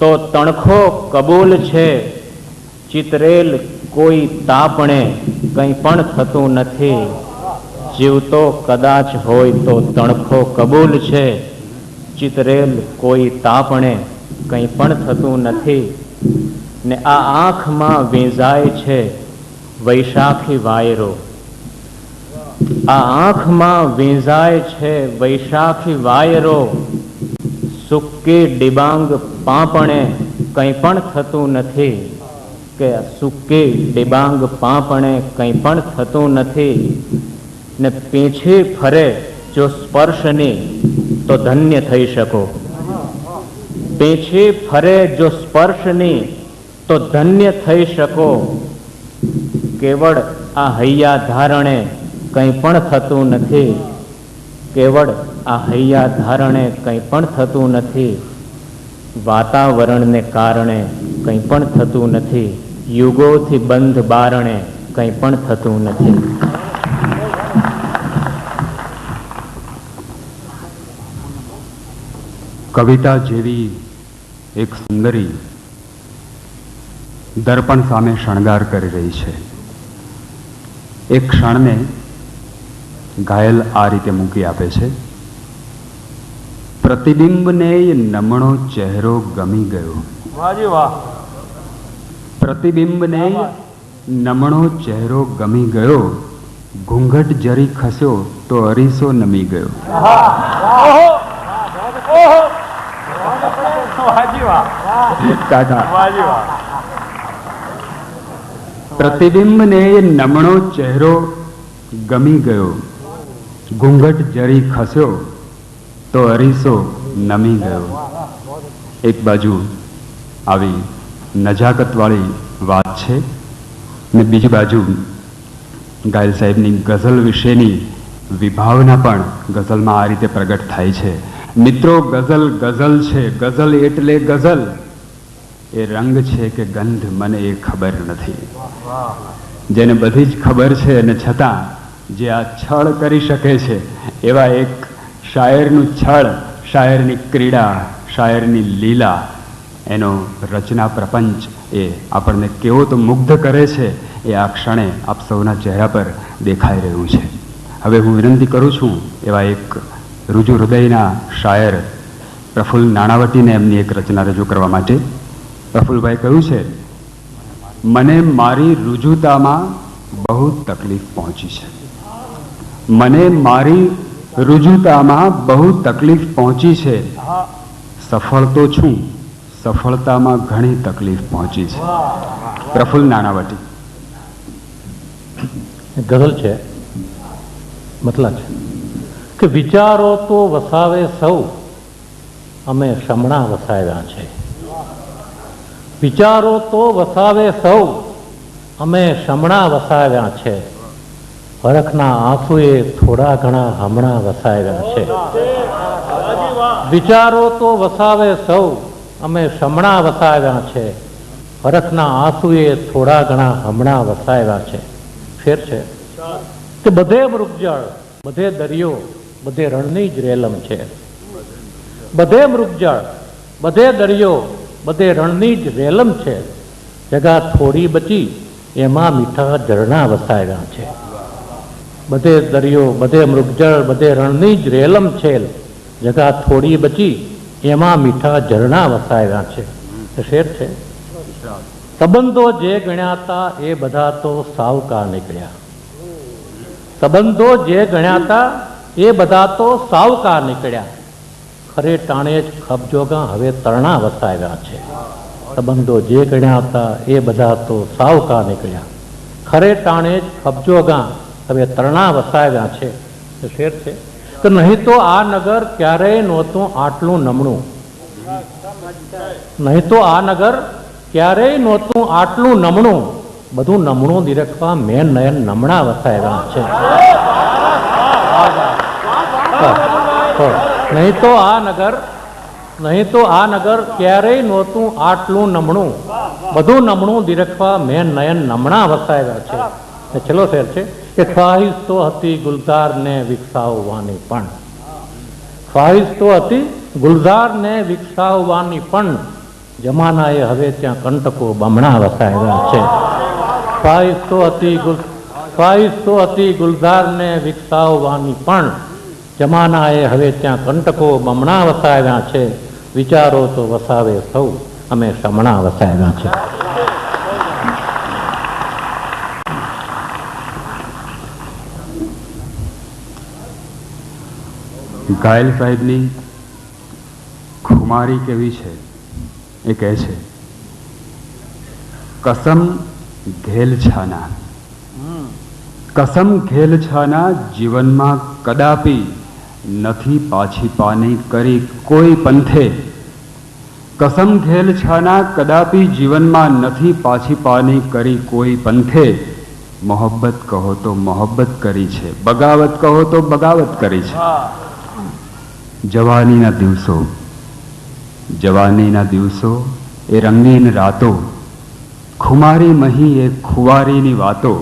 તો તણખો કબૂલ છે. ચિતરેલ કોઈ તાપણે કંઈ પણ થતું નથી. જીવતો કદાચ હોય તો તણખો કબૂલ છે. ચિતરેલ કોઈ તાપણે કંઈ પણ થતું નથી. ને આ આંખમાં વીંઝાય છે વૈશાખી વાયરો. આ આંખમાં વીંઝાય છે વૈશાખી વાયરો. સુક્કી ડિબાંગ પાંપણે કંઈ પણ થતું નથી. કે સુક્કી ડિબાંગ પાંપણે કંઈ પણ થતું નથી. ને પીછી ફરે જો સ્પર્શની તો ધન્ય થઈ શકો. પીછી ફરે જો સ્પર્શની તો ધન્ય થઈ શકો. કેવળ આ હૈયા ધારણે કંઈ પણ થતું નથી. કેવળ આ હૈયા ધારણે કંઈ પણ થતું નથી. વાતાવરણને કારણે કંઈ પણ થતું નથી. યુગોથી બંધ બારણે કંઈ પણ થતું નથી. કવિતા જેવી એક સુંદરી દર્પણ સામે શણગાર કરી રહી છે. એક ક્ષણને ઘાયલ આ રીતે મૂકી આપે છે. પ્રતિબિંબને નમણો ચહેરો ગમી ગયો. પ્રતિબિંબને નમણો ચહેરો ગમી ગયો. ઘૂંઘટ જરી ખસ્યો તો અરીસો નમી ગયો. પ્રતિબિંબને નમણો ચહેરો ગમી ગયો. ઘૂંઘટ જરી ખસ્યો તો અરીસો નમી ગયો. એક બાજુ આવી નજાકતવાળી વાત છે ને બીજી બાજુ ઘાયલ સાહેબની ગઝલ વિશેની વિભાવના પણ ગઝલમાં આ રીતે પ્રગટ થાય છે. મિત્રો, ગઝલ ગઝલ છે. ગઝલ એટલે ગઝલ. એ રંગ છે કે ગંધ મને એ ખબર નથી. જેને બધી જ ખબર છે અને છતાં જે આ છળ કરી શકે છે એવા એક શાયરનું છળ, શાયરની ક્રીડા, શાયરની લીલા, એનો રચના પ્રપંચ એ આપણને કેવો તો મુગ્ધ કરે છે એ આ ક્ષણે આપ સૌના ચહેરા પર દેખાઈ રહ્યું છે. હવે હું વિનંતી કરું છું એવા એક રુજુ હૃદયના શાયર પ્રફુલ્લ નાણાવટીને એમની એક રચના રજૂ કરવા માટે. પ્રફુલ્લભાઈ કહ્યું છે, મને મારી રુજુતામાં બહુ તકલીફ પહોંચી છે. મને મારી રુજુતામાં બહુ તકલીફ પહોંચી છે. સફળ તો છું, સફળતામાં ઘણી તકલીફ પહોંચી છે. પ્રફુલ્લ નાણાવટી. ગઝલ છે, મતલબ છે કે વિચારો તો વસાવે સૌ, અમે શમણા વસાવ્યા છે. વિચારો તો વસાવે સૌ, અમે શમણા વસાવ્યા છે. હરખના આંસુએ થોડા ઘણા હમણાં વસાવ્યા છે. વિચારો તો વસાવે સૌ, અમે શમણા વસાવ્યા છે. હરખના આંસુએ થોડા ઘણા હમણાં વસાવ્યા છે. ફેર છે કે બધે મૃગજળ, બધે દરિયો, બધે રણની જ રેલમ છે. બધે મૃગજળ, બધે દરિયો, બધે રણની જ રેલમ છે. જગા થોડી બચી એમાં મીઠા ઝરણા વસાવ્યા છે. બધે દરિયો, બધે મૃગજળ, બધે રણની જ રેલમ છે. જગા થોડી બચી એમાં મીઠા ઝરણા વસાવ્યા છે. શેર છે, સંબંધો જે ગણ્યા હતા એ બધા તો સાવકાર નીકળ્યા. સંબંધો જે ગણ્યા હતા એ બધા તો સાવકાર નીકળ્યા. ખરે ટાણે જ ખબજોગા હવે તરણા વસાવ્યા છે. સંબંધો જે ગણ્યા હતા એ બધા તો સાવકાર નીકળ્યા. ખરે ટાણે જ ખબજોગા હવે તરણા વસાવ્યા છે. શેર છે કે નહીં તો આ નગર ક્યારેય નહોતું આટલું નમણું. નહીં તો આ નગર ક્યારેય નહોતું આટલું નમણું. બધું નમણું નિરખવા મેન નયન નમણા વસાવ્યા છે. નહીં તો આ નગર ક્યારેય નહોતું આટલું નમણું. બધું નમણું નિરખવા મેન નયન નમણા વસાવ્યા છે. છેલ્લો શેર છે કે ખ્વાહિશ તો હતી ગુલઝારને વિકસાવવાની પણ. ખ્વાહિશ તો હતી ગુલઝારને વિકસાવવાની પણ જમાનાએ હવે ત્યાં કંટકો બમણા વસાવ્યા છે. ખ્વાહિશ તો હતી ગુલઝારને વિકસાવવાની પણ જમાનાએ હવે ત્યાં કંટકો બમણા વસાવ્યા છે. વિચારો તો વસાવે સૌ, અમે સમણા વસાવ્યા છે. ઘાયલ સાહેબની ખુમારી કેવી છે એ કહે છે, કસમ ઘેલ છાના, કસમ ઘેલ છાના જીવનમાં કદાપી નથી પાછી પાની કરી કોઈ પંથે. કસમ ઘેલ છાના કદાપી જીવનમાં નથી પાછી પાની કરી કોઈ પંથે. મોહબ્બત કહો તો મોહબ્બત કરી છે, બગાવત કહો તો બગાવત કરી છે. જવાનીના દિવસો એ રંગીન રાતો, ખુમારી મહી એ ખુવારીની વાતો.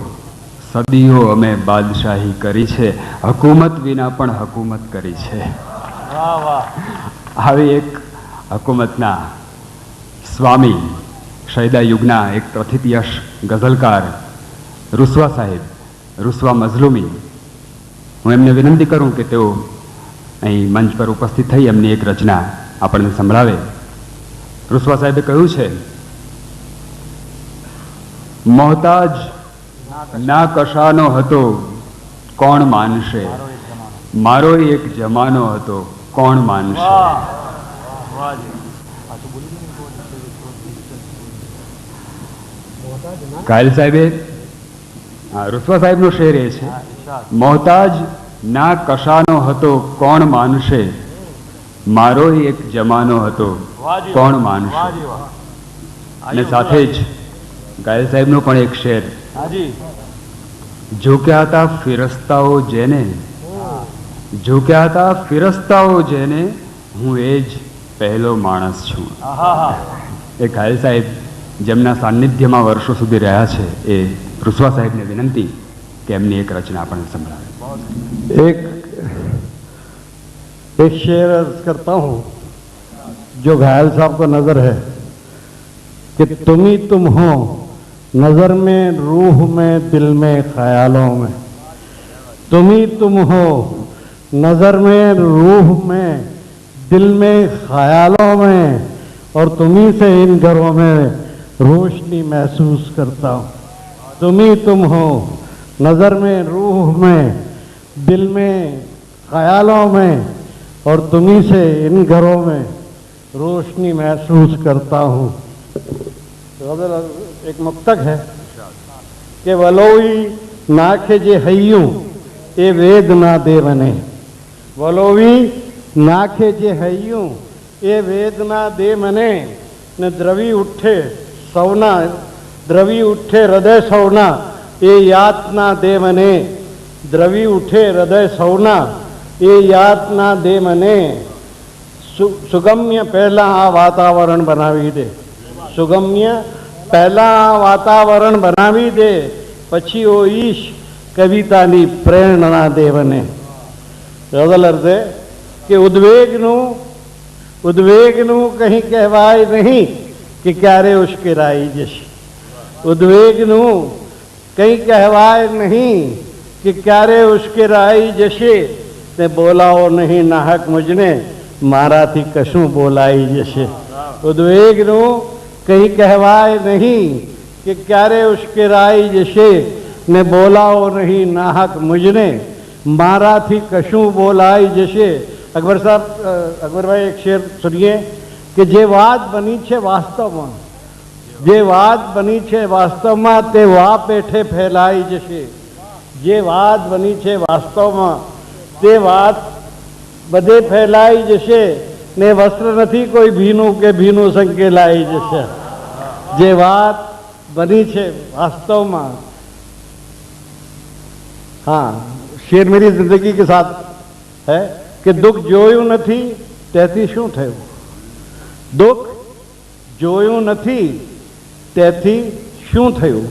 સદીઓ અમે બાદશાહી કરી છે, હકુમત વિના પણ હકુમત કરી છે. આવી એક હકુમતના સ્વામી, શૈદા યુગના એક પ્રથિત યશ ગઝલકાર રૂસવા સાહેબ, રૂસવા મઝલુમી, હું એમને વિનંતી કરું કે તેઓ અહીં મંચ પર ઉપસ્થિત થઈ એમની એક રચના આપણને સંભળાવે. રૂસવા સાહેબે કહ્યું છે, મોહતાજ ના કશાનો હતો કોણ માનશે, મારો એક જમાનો હતો કોણ માનશે. ઘાયલ સાહેબે, રૂસવા સાહેબનો શેર એ છે, મોહતાજ ના કશાનો હતો કોણ માનશે, મારો એક જમાનો હતો કોણ માનશે. અને સાથે જ ઘાયલ સાહેબનો પણ એક શેર, ઝૂક્યા હતા ફિરસ્તાઓ જેને, ઝૂક્યા હતા ફિરસ્તાઓ જેને, હું એ જ પહેલો માણસ છું. એ ઘાયલ સાહેબ જેમના સાનિધ્યમાં વર્ષો સુધી રહ્યા છે, એ રૂસવા સાહેબને વિનંતી કે એમની એક રચના આપણને સંભળાવે. एक शेर अर्ज करता हूँ जो घायल साहब को नजर है कि तुम ही तुम हो नजर में, रूह में, दिल में, ख्यालों में. तुम ही तुम हो नजर में, रूह में, दिल में, ख्यालों में, और तुम ही से इन घरों में रोशनी महसूस करता हूँ. तुम ही तुम हो नजर में, रूह में, दिल में, ख्यालों में, और तुम्ही से इन घरों में रोशनी महसूस करता हूँ. एक मुक्तक है कि वलोई नाखे जे हय्यूं ए वेद ना दे वने. वलोई नाखे जे हय्यूं ए वेद ना दे मने. न द्रवी उठे सौना, द्रवी उठे हृदय सौना ए यातना दे मने. द्रवी उठे हृदय सौना એ યાદ ના દે મને. સુગમ્ય પહેલા આ વાતાવરણ બનાવી દે. સુગમ્ય પહેલા આ વાતાવરણ બનાવી દે, પછી ઓ ઈશ કવિતાની પ્રેરણા દે મને. ગઝલ અર્થે કે ઉદ્વેગનું કંઈ કહેવાય નહીં કે ક્યારે ઉશ્કેરાઈ જશે. ઉદ્વેગનું કંઈ કહેવાય નહીં કે ક્યારે ઉશ્કેરાઈ જશે. ને બોલાવો નહીં નાહક મુજને, મારાથી કશું બોલાઈ જશે. ઉદ્વેગનું કઈ કહેવાય નહીં કે ક્યારે ઉશ્કેરાઈ જશે ને બોલાવો નહીં નાહક મુજને, મારાથી કશું બોલાઈ જશે. અકબર સાહેબ, અકબરભાઈ એક શેર સુનિએ કે જે વાત બની છે વાસ્તવમાં, જે વાત બની છે વાસ્તવમાં તે વા પેઠે ફેલાઈ જશે. જે વાત બની છે વાસ્તવમાં તે વાત બધે ફેલાઈ જશે ને વસ્ત્ર નથી કોઈ ભીનું કે ભીનું સંકેલાઈ જશે. જે વાત બની છે वास्तव में. हाँ, शेर मेरी जिंदगी के साथ है कि दुख जोયું નથી તેથી શું થયું, દુઃખ જોયું નથી તેથી શું થયું,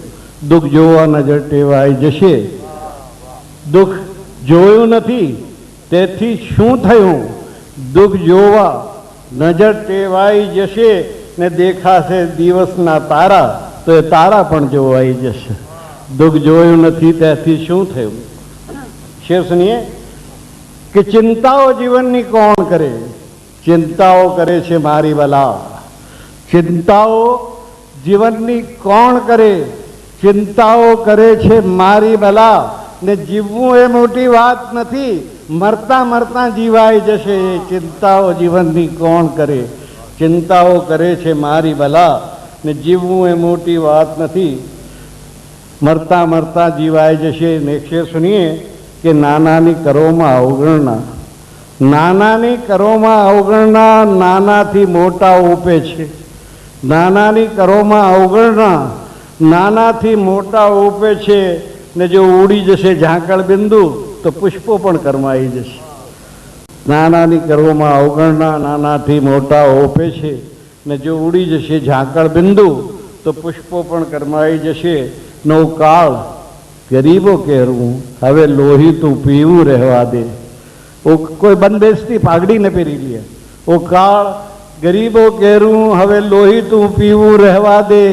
દુઃખ જોવા નજર ટેવાઈ જશે. દુઃખ જોયું નથી તેથી શું થયું, દુઃખ જોવા નજર ટેવાઈ જશે ને દેખાશે દિવસના તારા તો એ તારા પણ જોવાઈ જશે. દુઃખ જોયું નથી તેથી શું થયું. શેર સુનિए કે ચિંતાઓ જીવનની કોણ કરે, ચિંતાઓ કરે છે મારી ભલા. ચિંતાઓ જીવનની કોણ કરે, ચિંતાઓ કરે છે મારી ભલા. ને જીવવું એ મોટી વાત નથી, મરતા મરતા જીવાઈ જશે. એ ચિંતાઓ જીવનની કોણ કરે, ચિંતાઓ કરે છે મારી ભલા. ને જીવવું એ મોટી વાત નથી, મરતા મરતા જીવાઈ જશે. ને એક શેર સુનિए કે નાનાની કરોમાં અવગણના, નાનાની કરોમાં અવગણના નાનાથી મોટા ઉપે છે. નાનાની કરોમાં અવગણના નાનાથી મોટા ઉપે છે. ને જો ઉડી જશે ઝાંકળ બિંદુ તો પુષ્પો પણ કરમાઈ જશે. નાનાની કરોમાં અવગણના નાનાથી મોટા ઓપે છે. ને જો ઉડી જશે ઝાંકળ બિંદુ તો પુષ્પો પણ કરમાઈ જશે. નવ કાળ ગરીબો કહેવું હવે લોહી તું પીવું રહેવા દે. ઓ કોઈ બંદેશથી પાઘડી ન પહેરી લે. ઓ કાળ ગરીબો કહેવું હવે લોહી તું પીવું રહેવા દે.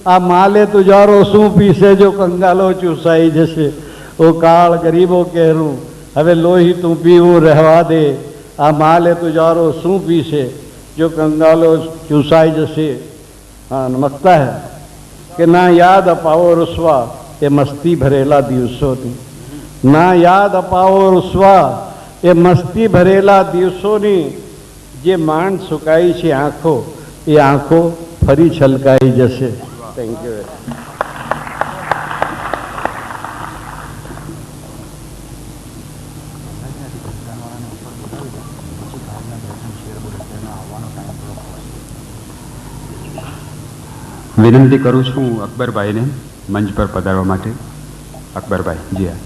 આ માલે તુજારો શું પીશે જો કંગાલો ચૂસાઈ જશે. ઓ કાળ ગરીબો કહેવું હવે લોહી તું પીવું રહેવા દે. આ માલે તુજારો શું પીશે જો કંગાલો ચૂસાઈ જશે. हाँ, नमकता है कि ना याद अपाओ रुस्वा એ મસ્તી ભરેલા દિવસોની, ના યાદ અપાવો રૂસવા એ મસ્તી ભરેલા દિવસોની. જે માંડ સુકાઈ છે આંખો એ આંખો ફરી છલકાઈ જશે. Thank you. વિનંતી કરું છું અકબરભાઈને મંચ પર પધારવા માટે. અકબરભાઈ, જી હા.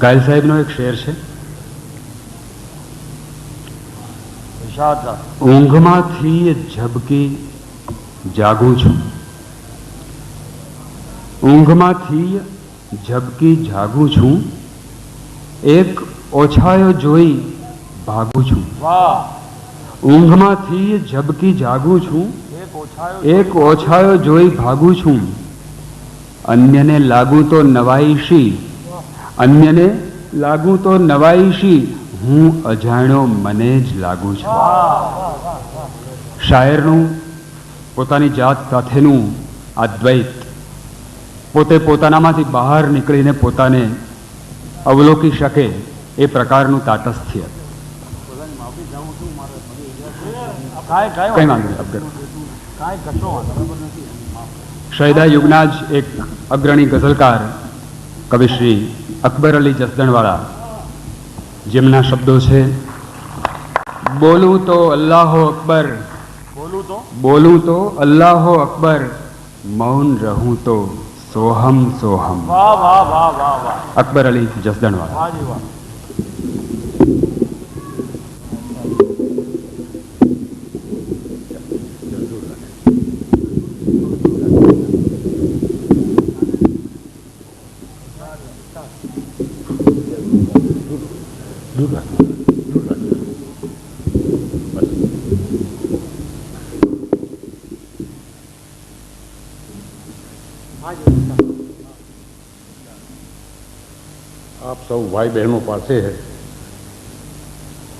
ગાયલ સાહેબનો એક શેર છે. ઊંઘમાંથી ઝબકી જાગું છું, ઊંઘમાંથી ઝબકી જાગું છું, એક ઓછાયો જોઈ ભાગું છું. ઊંઘમાંથી ઝબકી જાગું છું, એક ઓછાયો જોઈ ભાગું છું. અન્યને લાગુ તો નવાઈશી, અન્યને લાગુ તો નવાઈશી, હું અજાણ્યો મને જ લાગુ છું. શાયરનું પોતાની જાત સાથેનું આ દ્વૈત, પોતે પોતાનામાંથી બહાર નીકળીને પોતાને અવલોકી શકે એ પ્રકારનું તાટસ્થ્ય. કઈ વાંધો શહીદા યુગના જ એક અગ્રણી ગઝલકાર કવિ શ્રી અકબર અલી જસદણવાળા, જેમના શબ્દો છે: બોલું તો અલ્લાહો અકબર, બોલું તો અલ્લાહો અકબર, મૌન રહું તો સોહમ સોહમ. અકબર અલી જસદણવાળા. આપ સૌ ભાઈ બહેનો પાસે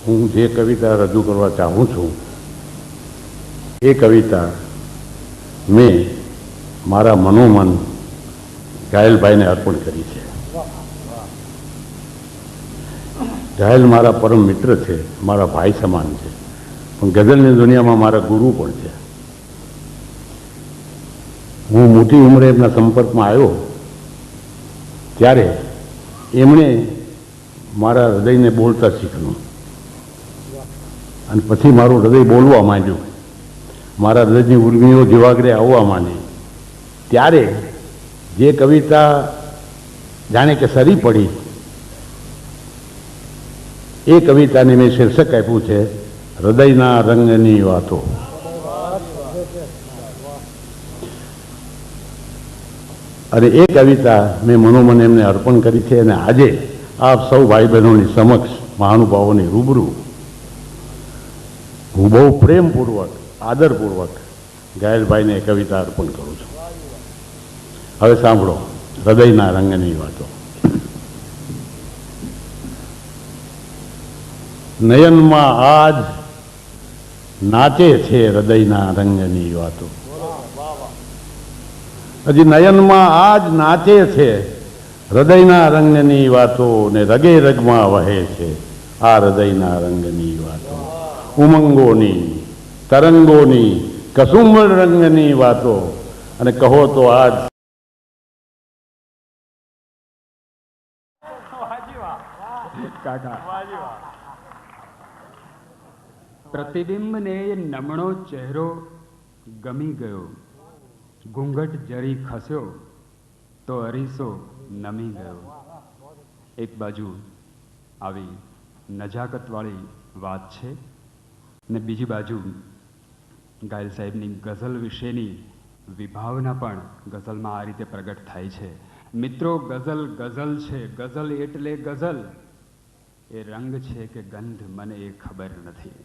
હું જે કવિતા રજૂ કરવા ચાહું છું એ કવિતા મેં મારા મનોમન ઘાયલભાઈને અર્પણ કરી છે. ઘાયલ મારા પરમ મિત્ર છે, મારા ભાઈ સમાન છે, પણ ગઝલની દુનિયામાં મારા ગુરુ પણ છે. હું મોટી ઉંમરે એમના સંપર્કમાં આવ્યો ત્યારે એમણે મારા હૃદયને બોલતા શીખ્યું અને પછી મારું હૃદય બોલવા માંડ્યું, મારા હૃદયની ઉર્મિઓ જીવાગરે આવવા માંડી. ત્યારે જે કવિતા જાણે કે સરી પડી એ કવિતાને મેં શીર્ષક આપ્યું છે હૃદયના રંગની વાતો. અને એ કવિતા મેં મનોમન એમને અર્પણ કરી છે અને આજે આપ સૌ ભાઈ બહેનોની સમક્ષ મહાનુભાવોની રૂબરૂ હું બહુ પ્રેમપૂર્વક આદરપૂર્વક ઘાયલભાઈને એ કવિતા અર્પણ કરું છું. હવે સાંભળો હૃદયના રંગની વાતો. નયનમાં આજ નાચે છે હૃદયના રંગની વાતો. હજી નયનમાં આજ નાચે છે હૃદયના રંગની વાતો ને રગે રગમાં વહે છે આ હૃદયના રંગની વાતો. ઉમંગોની તરંગોની કસુંબળ રંગની વાતો અને કહો તો આજ પ્રતિબિંબને એ નમણો ચહેરો ગમી ગયો, ઘૂંઘટ જરી ખસ્યો તો અરીસો નમી ગયો. એક બાજુ આવી નજાકતવાળી વાત છે ને બીજી બાજુ ઘાયલ સાહેબની ગઝલ વિશેની વિભાવના પણ ગઝલમાં આ રીતે પ્રગટ થાય છે. મિત્રો, ગઝલ ગઝલ છે, ગઝલ એટલે ગઝલ. એ રંગ છે કે ગંધ મને એ ખબર નથી.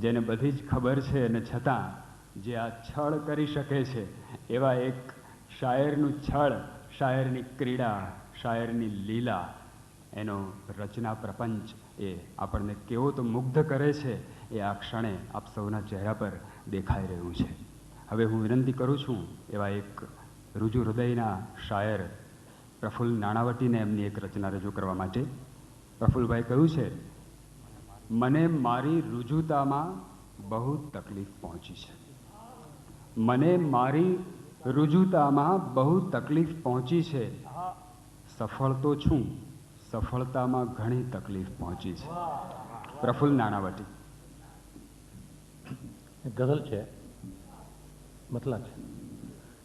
જેને બધી જ ખબર છે અને છતાં જે આ છળ કરી શકે છે એવા એક શાયરનું છળ, શાયરની ક્રીડા, શાયરની લીલા, એનો રચના પ્રપંચ એ આપણને કેવો તો મુગ્ધ કરે છે એ આ ક્ષણે આપ સૌના ચહેરા પર દેખાઈ રહ્યું છે. હવે હું વિનંતી કરું છું એવા એક રુજુ હૃદયના શાયર પ્રફુલ્લ નાણાવટીને એમની એક રચના રજૂ કરવા માટે. પ્રફુલ્લભાઈ કહ્યું છે, મને મારી રુજુતામાં બહુ તકલીફ પહોંચી છે. મને મારી રુજુતામાં બહુ તકલીફ પહોંચી છે. સફળ તો છું, સફળતામાં ઘણી તકલીફ પહોંચી છે. પ્રફુલ્લ નાણાવટી. ગઝલ છે, મતલબ છે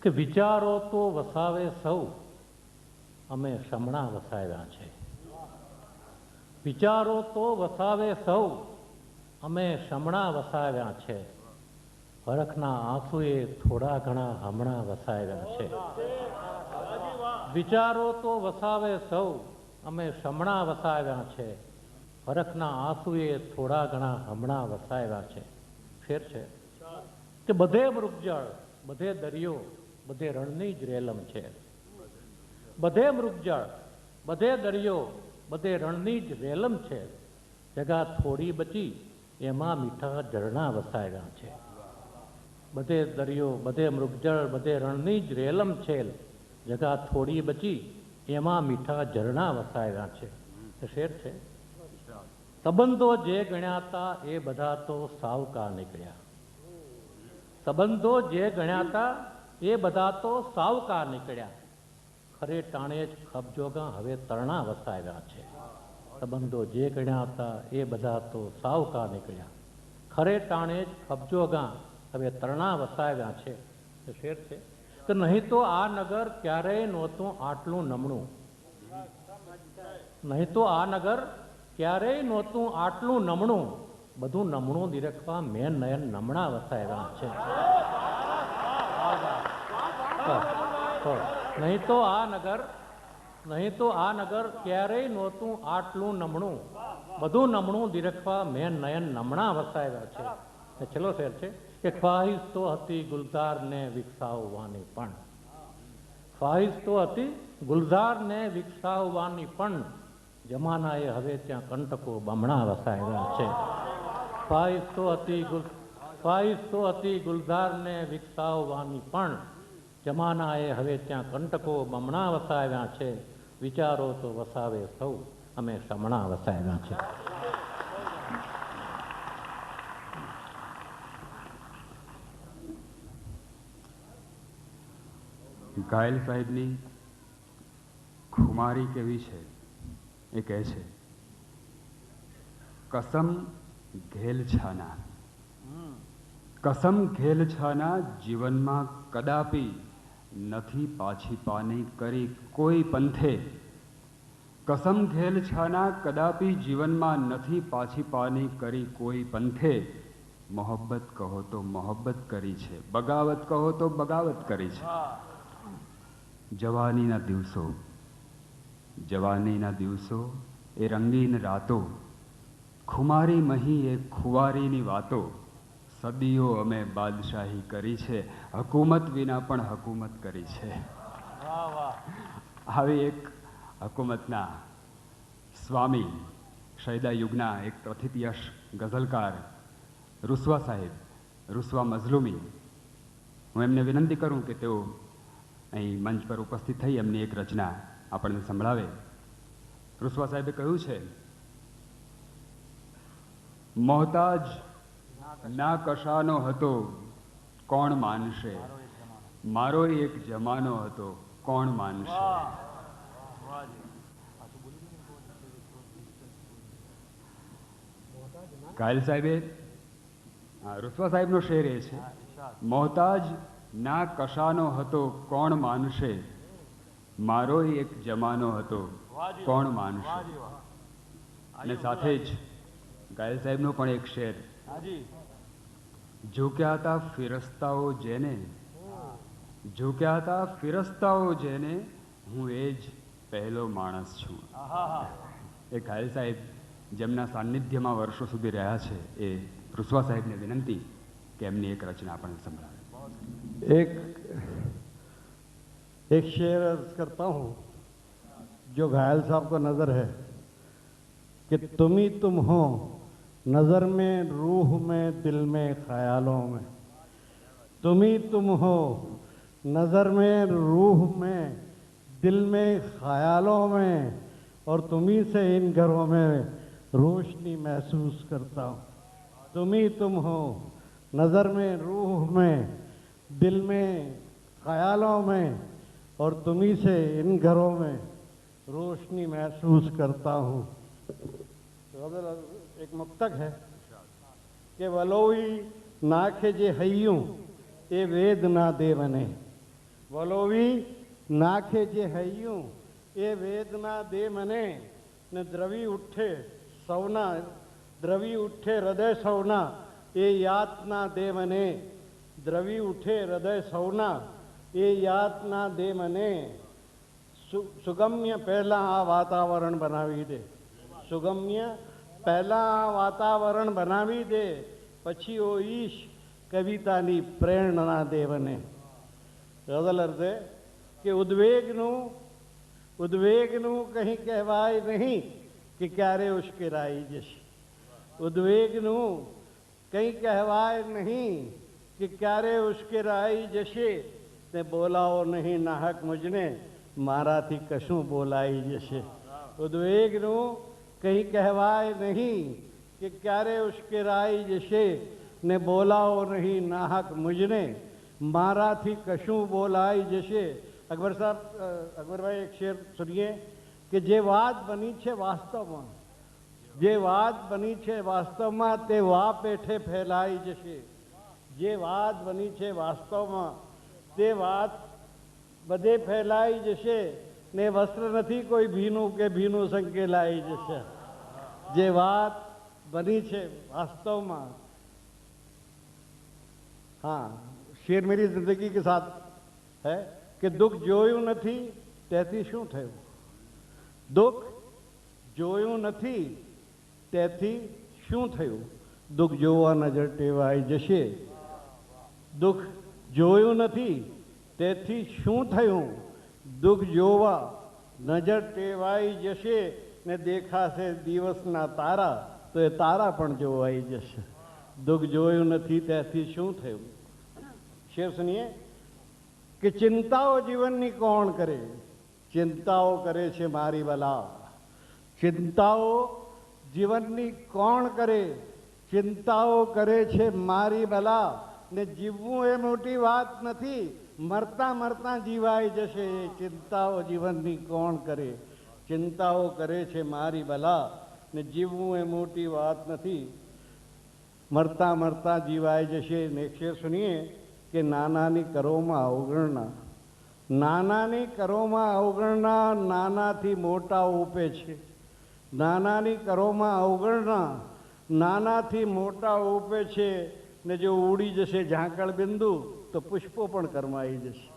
કે વિચારો તો વસાવે સૌ, અમે શમણા વસાવ્યા છે. વિચારો તો વસાવે સૌ, અમે શમણા વસાવ્યા છે. હરખના આંસુએ થોડા ઘણા હમણાં વસાવ્યા છે. વિચારો તો વસાવે સૌ, અમે શમણા વસાવ્યા છે. હરખના આંસુએ થોડા ઘણા હમણાં વસાવ્યા છે. ફેર છે કે બધે મૃગજળ, બધે દરિયો, બધે રણની જ રેલમ છે. બધે મૃગજળ, બધે દરિયો, બધે રણની જ રેલમ છે. જગા થોડી બચી એમાં મીઠા ઝરણા વસાવ્યા છે. બધે દરિયો, બધે મૃગજળ, બધે રણની જ રેલમ છે. જગા થોડી બચી એમાં મીઠા ઝરણા વસાવ્યા છે. શેર છે, સંબંધો જે ગણ્યાતા એ બધા તો સાવકા નીકળ્યા. સંબંધો જે ગણ્યાતા એ બધા તો સાવકા નીકળ્યા. ખરે ટાણે જ ખબજોગા હવે તરણા વસાવ્યા છે. સંબંધો જે ગણ્યા હતા એ બધા તો સાવકા નીકળ્યા. ખરે ટાણે જ ખબજોગા હવે તરણા વસાવ્યા છે. શેર છે કે નહીં તો આ નગર ક્યારેય નહોતું આટલું નમણું. નહીં તો આ નગર ક્યારેય નહોતું આટલું નમણું. બધું નમણું નિરખવા મેં નયન નમણા વસાવ્યા છે. નહીં તો આ નગર, નહીં તો આ નગર ક્યારેય નહોતું આટલું નમણું. બધું નમણું નિરખવા મેં નયન નમણા વસાવ્યા છે. છેલ્લો શેર છે કે ખ્વાહિશ તો હતી ગુલઝારને વિકસાવવાની પણ. ખ્વાહિશ તો હતી ગુલઝારને વિકસાવવાની પણ જમાનાએ હવે ત્યાં કંટકો બમણા વસાવ્યા છે. ખ્વાહિશ અતિ ગુલઝારને વિકસાવવાની પણ જમાનાએ હવે ત્યાં કંટકો બમણા વસાવ્યા છે. વિચારો તો વસાવે સૌ, અમે સમણા વસાવ્યા છે. ઘાયલ સાહેબની ખુમારી કેવી છે એ કહે છે, કસમ ઘેલ છાના, કસમ ઘેલ છાના જીવનમાં કદાપી નથી પાછી પાની કરી કોઈ પંથે. કસમ ઘેલ છાના કદાપી જીવનમાં નથી પાછી પાની કરી કોઈ પંથે. મોહબ્બત કહો તો મોહબ્બત કરી છે, બગાવત કહો તો બગાવત કરી છે. જવાનીના દિવસો એ રંગીન રાતો, ખુમારી મહી એ ખુવારીની વાતો. સદીઓ અમે બાદશાહી કરી છે, હકુમત વિના પણ હકુમત કરી છે. આવી એક હકુમતના સ્વામી, શૈદા યુગના એક પ્રથિતયશ ગઝલકાર રૂસવા સાહેબ, રૂસવા મઝલુમી, હું એમને વિનંતી કરું કે તેઓ અહીં મંચ પર ઉપસ્થિત થઈ એમની એક રચના આપણને સંભળાવે. રૂસવા સાહેબે કહ્યું છે, મોહતાજ ના કશાનો હતો કોણ માનશે, મારો એક જમાનો હતો કોણ માનશે. ઘાયલ સાહેબે, રૂસવા સાહેબનો શેર એ છે, મોહતાજ ના કશાનો હતો કોણ માનશે, મારો એક જમાનો હતો કોણ માનશે. અને સાથે જ ઘાયલ સાહેબનો પણ એક શેર, ઝૂક્યા હતા ફિરસ્તાઓ જેને, ઝૂક્યા હતા ફિરસ્તાઓ જેને, હું એ જ પહેલો માણસ છું. એ ઘાયલ સાહેબ જેમના સાનિધ્યમાં વર્ષો સુધી રહ્યા છે, એ રૂસવા સાહેબને વિનંતી કે એમની એક રચના આપણને સંભળાવે. एक शेर अर्ज करता हूँ जो घायल साहब को नज़र है कि तुम ही तुम हो नज़र में, रूह में, दिल में, ख्यालों में. तुम ही तुम हो नज़र में, रूह में, दिल में, ख्यालों में, और तुम ही से इन घरों में रोशनी महसूस करता हूँ. तुम ही तुम हो नज़र में, रूह में, दिल में, ख्यालों में, और तुम्ही से इन घरों में रोशनी महसूस करता हूँ. एक मुक्तक है कि वलोई नाखे जे हय्यूं ए वेद ना दे वने. वलोवी नाखे जे हय्यूं ए वेद ना दे मने. ने द्रवी उठे सवना, द्रवी उठे हृदय सवना ए यातना दे मने. द्रवी उठे हृदय सवना એ યાતના દે મને. સુગમ્ય પહેલાં આ વાતાવરણ બનાવી દે, સુગમ્ય પહેલાં આ વાતાવરણ બનાવી દે, પછી ઓ ઈશ કવિતાની પ્રેરણા દે મને. ગઝલ અર્થે કે ઉદ્વેગનું કંઈ કહેવાય નહીં કે ક્યારે ઉશ્કેરાઈ જશે. ઉદ્વેગનું કંઈ કહેવાય નહીં કે ક્યારે ઉશ્કેરાઈ જશે. ને બોલાવો નહીં નાહક મુજને, મારાથી કશું બોલાઈ જશે. ઉદ્વેગનું કંઈ કહેવાય નહીં કે ક્યારે ઉશ્કેરાઈ જશે. ને બોલાવો નહીં નાહક મુજને, મારાથી કશું બોલાઈ જશે. અકબર સાહેબ, અકબરભાઈ એક શેર સુનિએ કે જે વાત બની છે વાસ્તવમાં, જે વાત બની છે વાસ્તવમાં તે વા પેઠે ફેલાઈ જશે. જે વાત બની છે વાસ્તવમાં તે વાત બધે ફેલાઈ જશે. ને વસ્ત્ર નથી કોઈ ભીનું કે ભીનું સંકેલાઈ જશે. જે વાત બની છે વાસ્તવમાં. हाँ, शेर मेरी जिंदगी के साथ है कि दुख જોયું નથી તેથી શું થયું. દુઃખ જોયું નથી તેથી શું થયું. દુઃખ જોવા નજર ટેવાઈ જશે. દુઃખ જોયું નથી તેથી શું થયું. દુઃખ જોવા નજર ટેવાઈ જશે. ને દેખાશે દિવસના તારા, તો એ તારા પણ જોવાઈ જશે. દુઃખ જોયું નથી ત્યાંથી શું થયું? શેર સુનીએ કે ચિંતાઓ જીવનની કોણ કરે? ચિંતાઓ કરે છે મારી બલા. ચિંતાઓ જીવનની કોણ કરે? ચિંતાઓ કરે છે મારી બલા. ને જીવવું એ મોટી વાત નથી, મરતા મરતા જીવાઈ જશે. એ ચિંતાઓ જીવનની કોણ કરે? ચિંતાઓ કરે છે મારી બલા. ને જીવવું એ મોટી વાત નથી, મરતા મરતા જીવાઈ જશે. નેક્સ્ટ સુનીએ કે નાનાની કરોમાં અવગણના. નાનાની કરોમાં અવગણના, નાનાથી મોટા ઉપે છે. નાનાની કરોમાં અવગણના, નાનાથી મોટા ઉપે છે. ને જો ઉડી જશે ઝાંકળ બિંદુ, તો પુષ્પો પણ કરમાઈ જશે.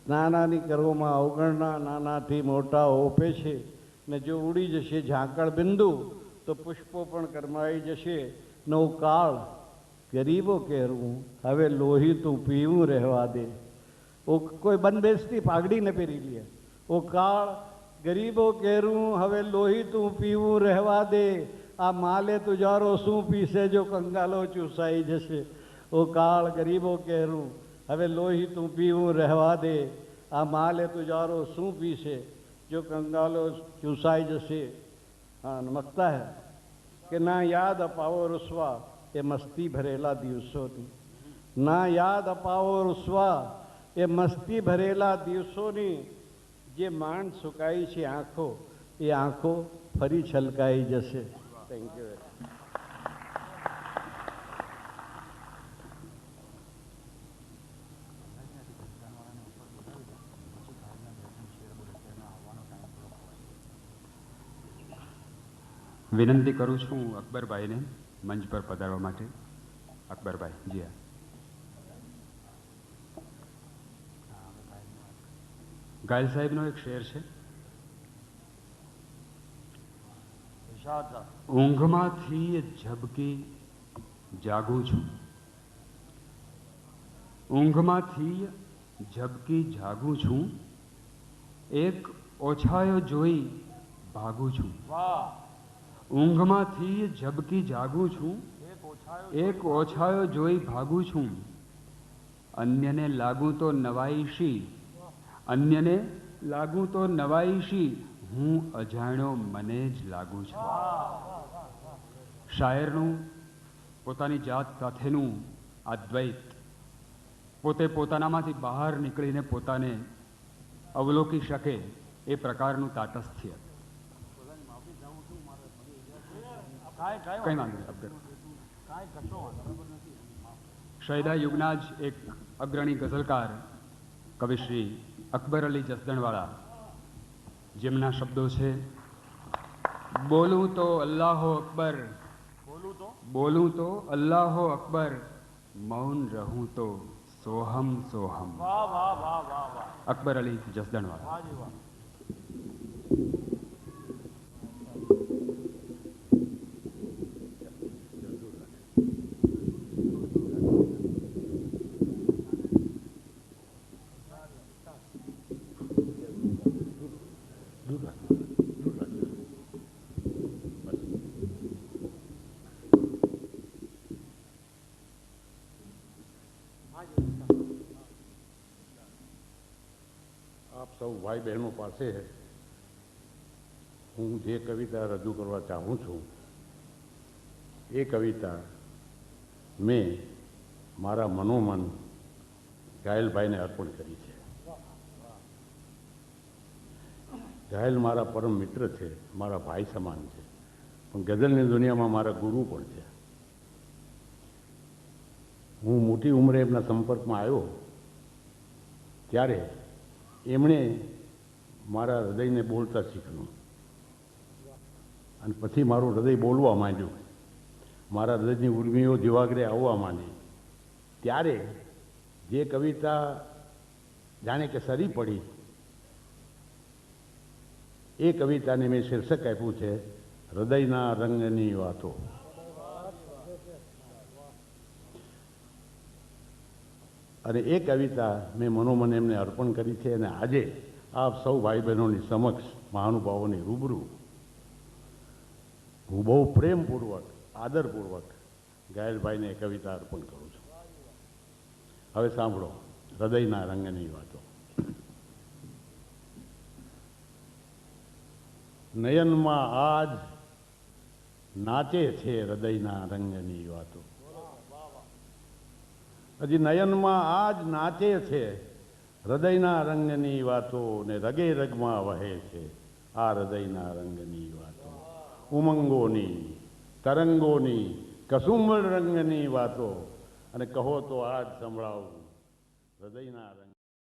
નાનાની કરોમાં અવગણના, નાનાથી મોટા ઓપે છે. ને જો ઉડી જશે ઝાંકળ બિંદુ, તો પુષ્પો પણ કરમાઈ જશે. નવ કાળ ગરીબો કહેવું, હવે લોહી તું પીવું રહેવા દે. ઓ કોઈ બંધબેસતી પાઘડી ન પહેરી લે. ઓ કાળ ગરીબો કહેવું, હવે લોહી તું પીવું રહેવા દે. આ માલે તુજારો શું પીશે જો કંગાલો ચૂસાઈ જશે. ઓ કાળ ગરીબો કહેવું, હવે લોહી તું પીવું રહેવા દે. આ માલે તુજારો શું પીશે જો કંગાલો ચૂસાઈ જશે. હા, નમકતા હૈ કે ના યાદ અપાવો રૂસવા એ મસ્તી ભરેલા દિવસોની. ના યાદ અપાવો રૂસવા એ મસ્તી ભરેલા દિવસોની. જે માંડ સુકાઈ છે આંખો, એ આંખો ફરી છલકાઈ જશે. Thank you. વિનંતી કરું છું અકબરભાઈને મંચ પર પધારવા માટે. અકબરભાઈ, જી હા. ગાયલ સાહેબનો એક શેર છે. ઊંઘમાંથી ઝબકી જાગું છું, ઊંઘમાંથી ઝબકી જાગું છું, એક ઓછાયો જોઈ ભાગું છું. ઊંઘમાંથી ઝબકી જાગું છું, એક ઓછાયો જોઈ ભાગું છું. અન્યને લાગું તો નવાઈશી, અન્યને લાગું તો નવાઈશી, હું અજાણ્યો મને જ લાગું છું. શાયરનું પોતાની જાત સાથેનું આ દ્વૈત, પોતે પોતાનામાંથી બહાર નીકળીને પોતાને અવલોકી શકે એ પ્રકારનું તાટસ્થ્ય. કંઈ વાંધો નહીં અબગર. શૈદા યુગના જ એક અગ્રણી ગઝલકાર કવિ શ્રી અકબર અલી જસદણવાળા, જેમના શબ્દો છે, બોલું તો અલ્લાહો અકબર, બોલું તો અલ્લાહો અકબર, મૌન રહું તો સોહમ સોહમ. અકબર અલી જસદણવાળા. આપ સૌ ભાઈ બહેનો પાસે હું જે કવિતા રજૂ કરવા ચાહું છું, એ કવિતા મેં મારા મનોમન ઘાયલભાઈને અર્પણ કરી છે. ઘાયલ મારા પરમ મિત્ર છે, મારા ભાઈ સમાન છે, પણ ગઝલની દુનિયામાં મારા ગુરુ પણ છે. હું મોટી ઉંમરે એમના સંપર્કમાં આવ્યો ત્યારે એમણે મારા હૃદયને બોલતા શીખ્યું, અને પછી મારું હૃદય બોલવા માંડ્યું. મારા હૃદયની ઉર્મિઓ જીવાગ્રે આવવા માંડી. ત્યારે જે કવિતા જાણે કે સરી પડી, એ કવિતાને મેં શીર્ષક આપ્યું છે હૃદયના રંગની વાતો. અને એ કવિતા મેં મનોમન એમને અર્પણ કરી છે. અને આજે આપ સૌ ભાઈ બહેનોની સમક્ષ, મહાનુભાવોની રૂબરૂ હું બહુ પ્રેમપૂર્વક આદરપૂર્વક ઘાયલભાઈને કવિતા અર્પણ કરું છું. હવે સાંભળો હૃદયના રંગની વાતો. નયનમાં આજ નાચે છે હૃદયના રંગની વાતો. હજી નયનમાં આજ નાચે છે હૃદયના રંગની વાતો ને રગે રગમાં વહે છે આ હૃદયના રંગની વાતો. ઉમંગોની તરંગોની કસુંબળ રંગની વાતો અને કહો તો આજ સંભળાવું હૃદયના રંગ.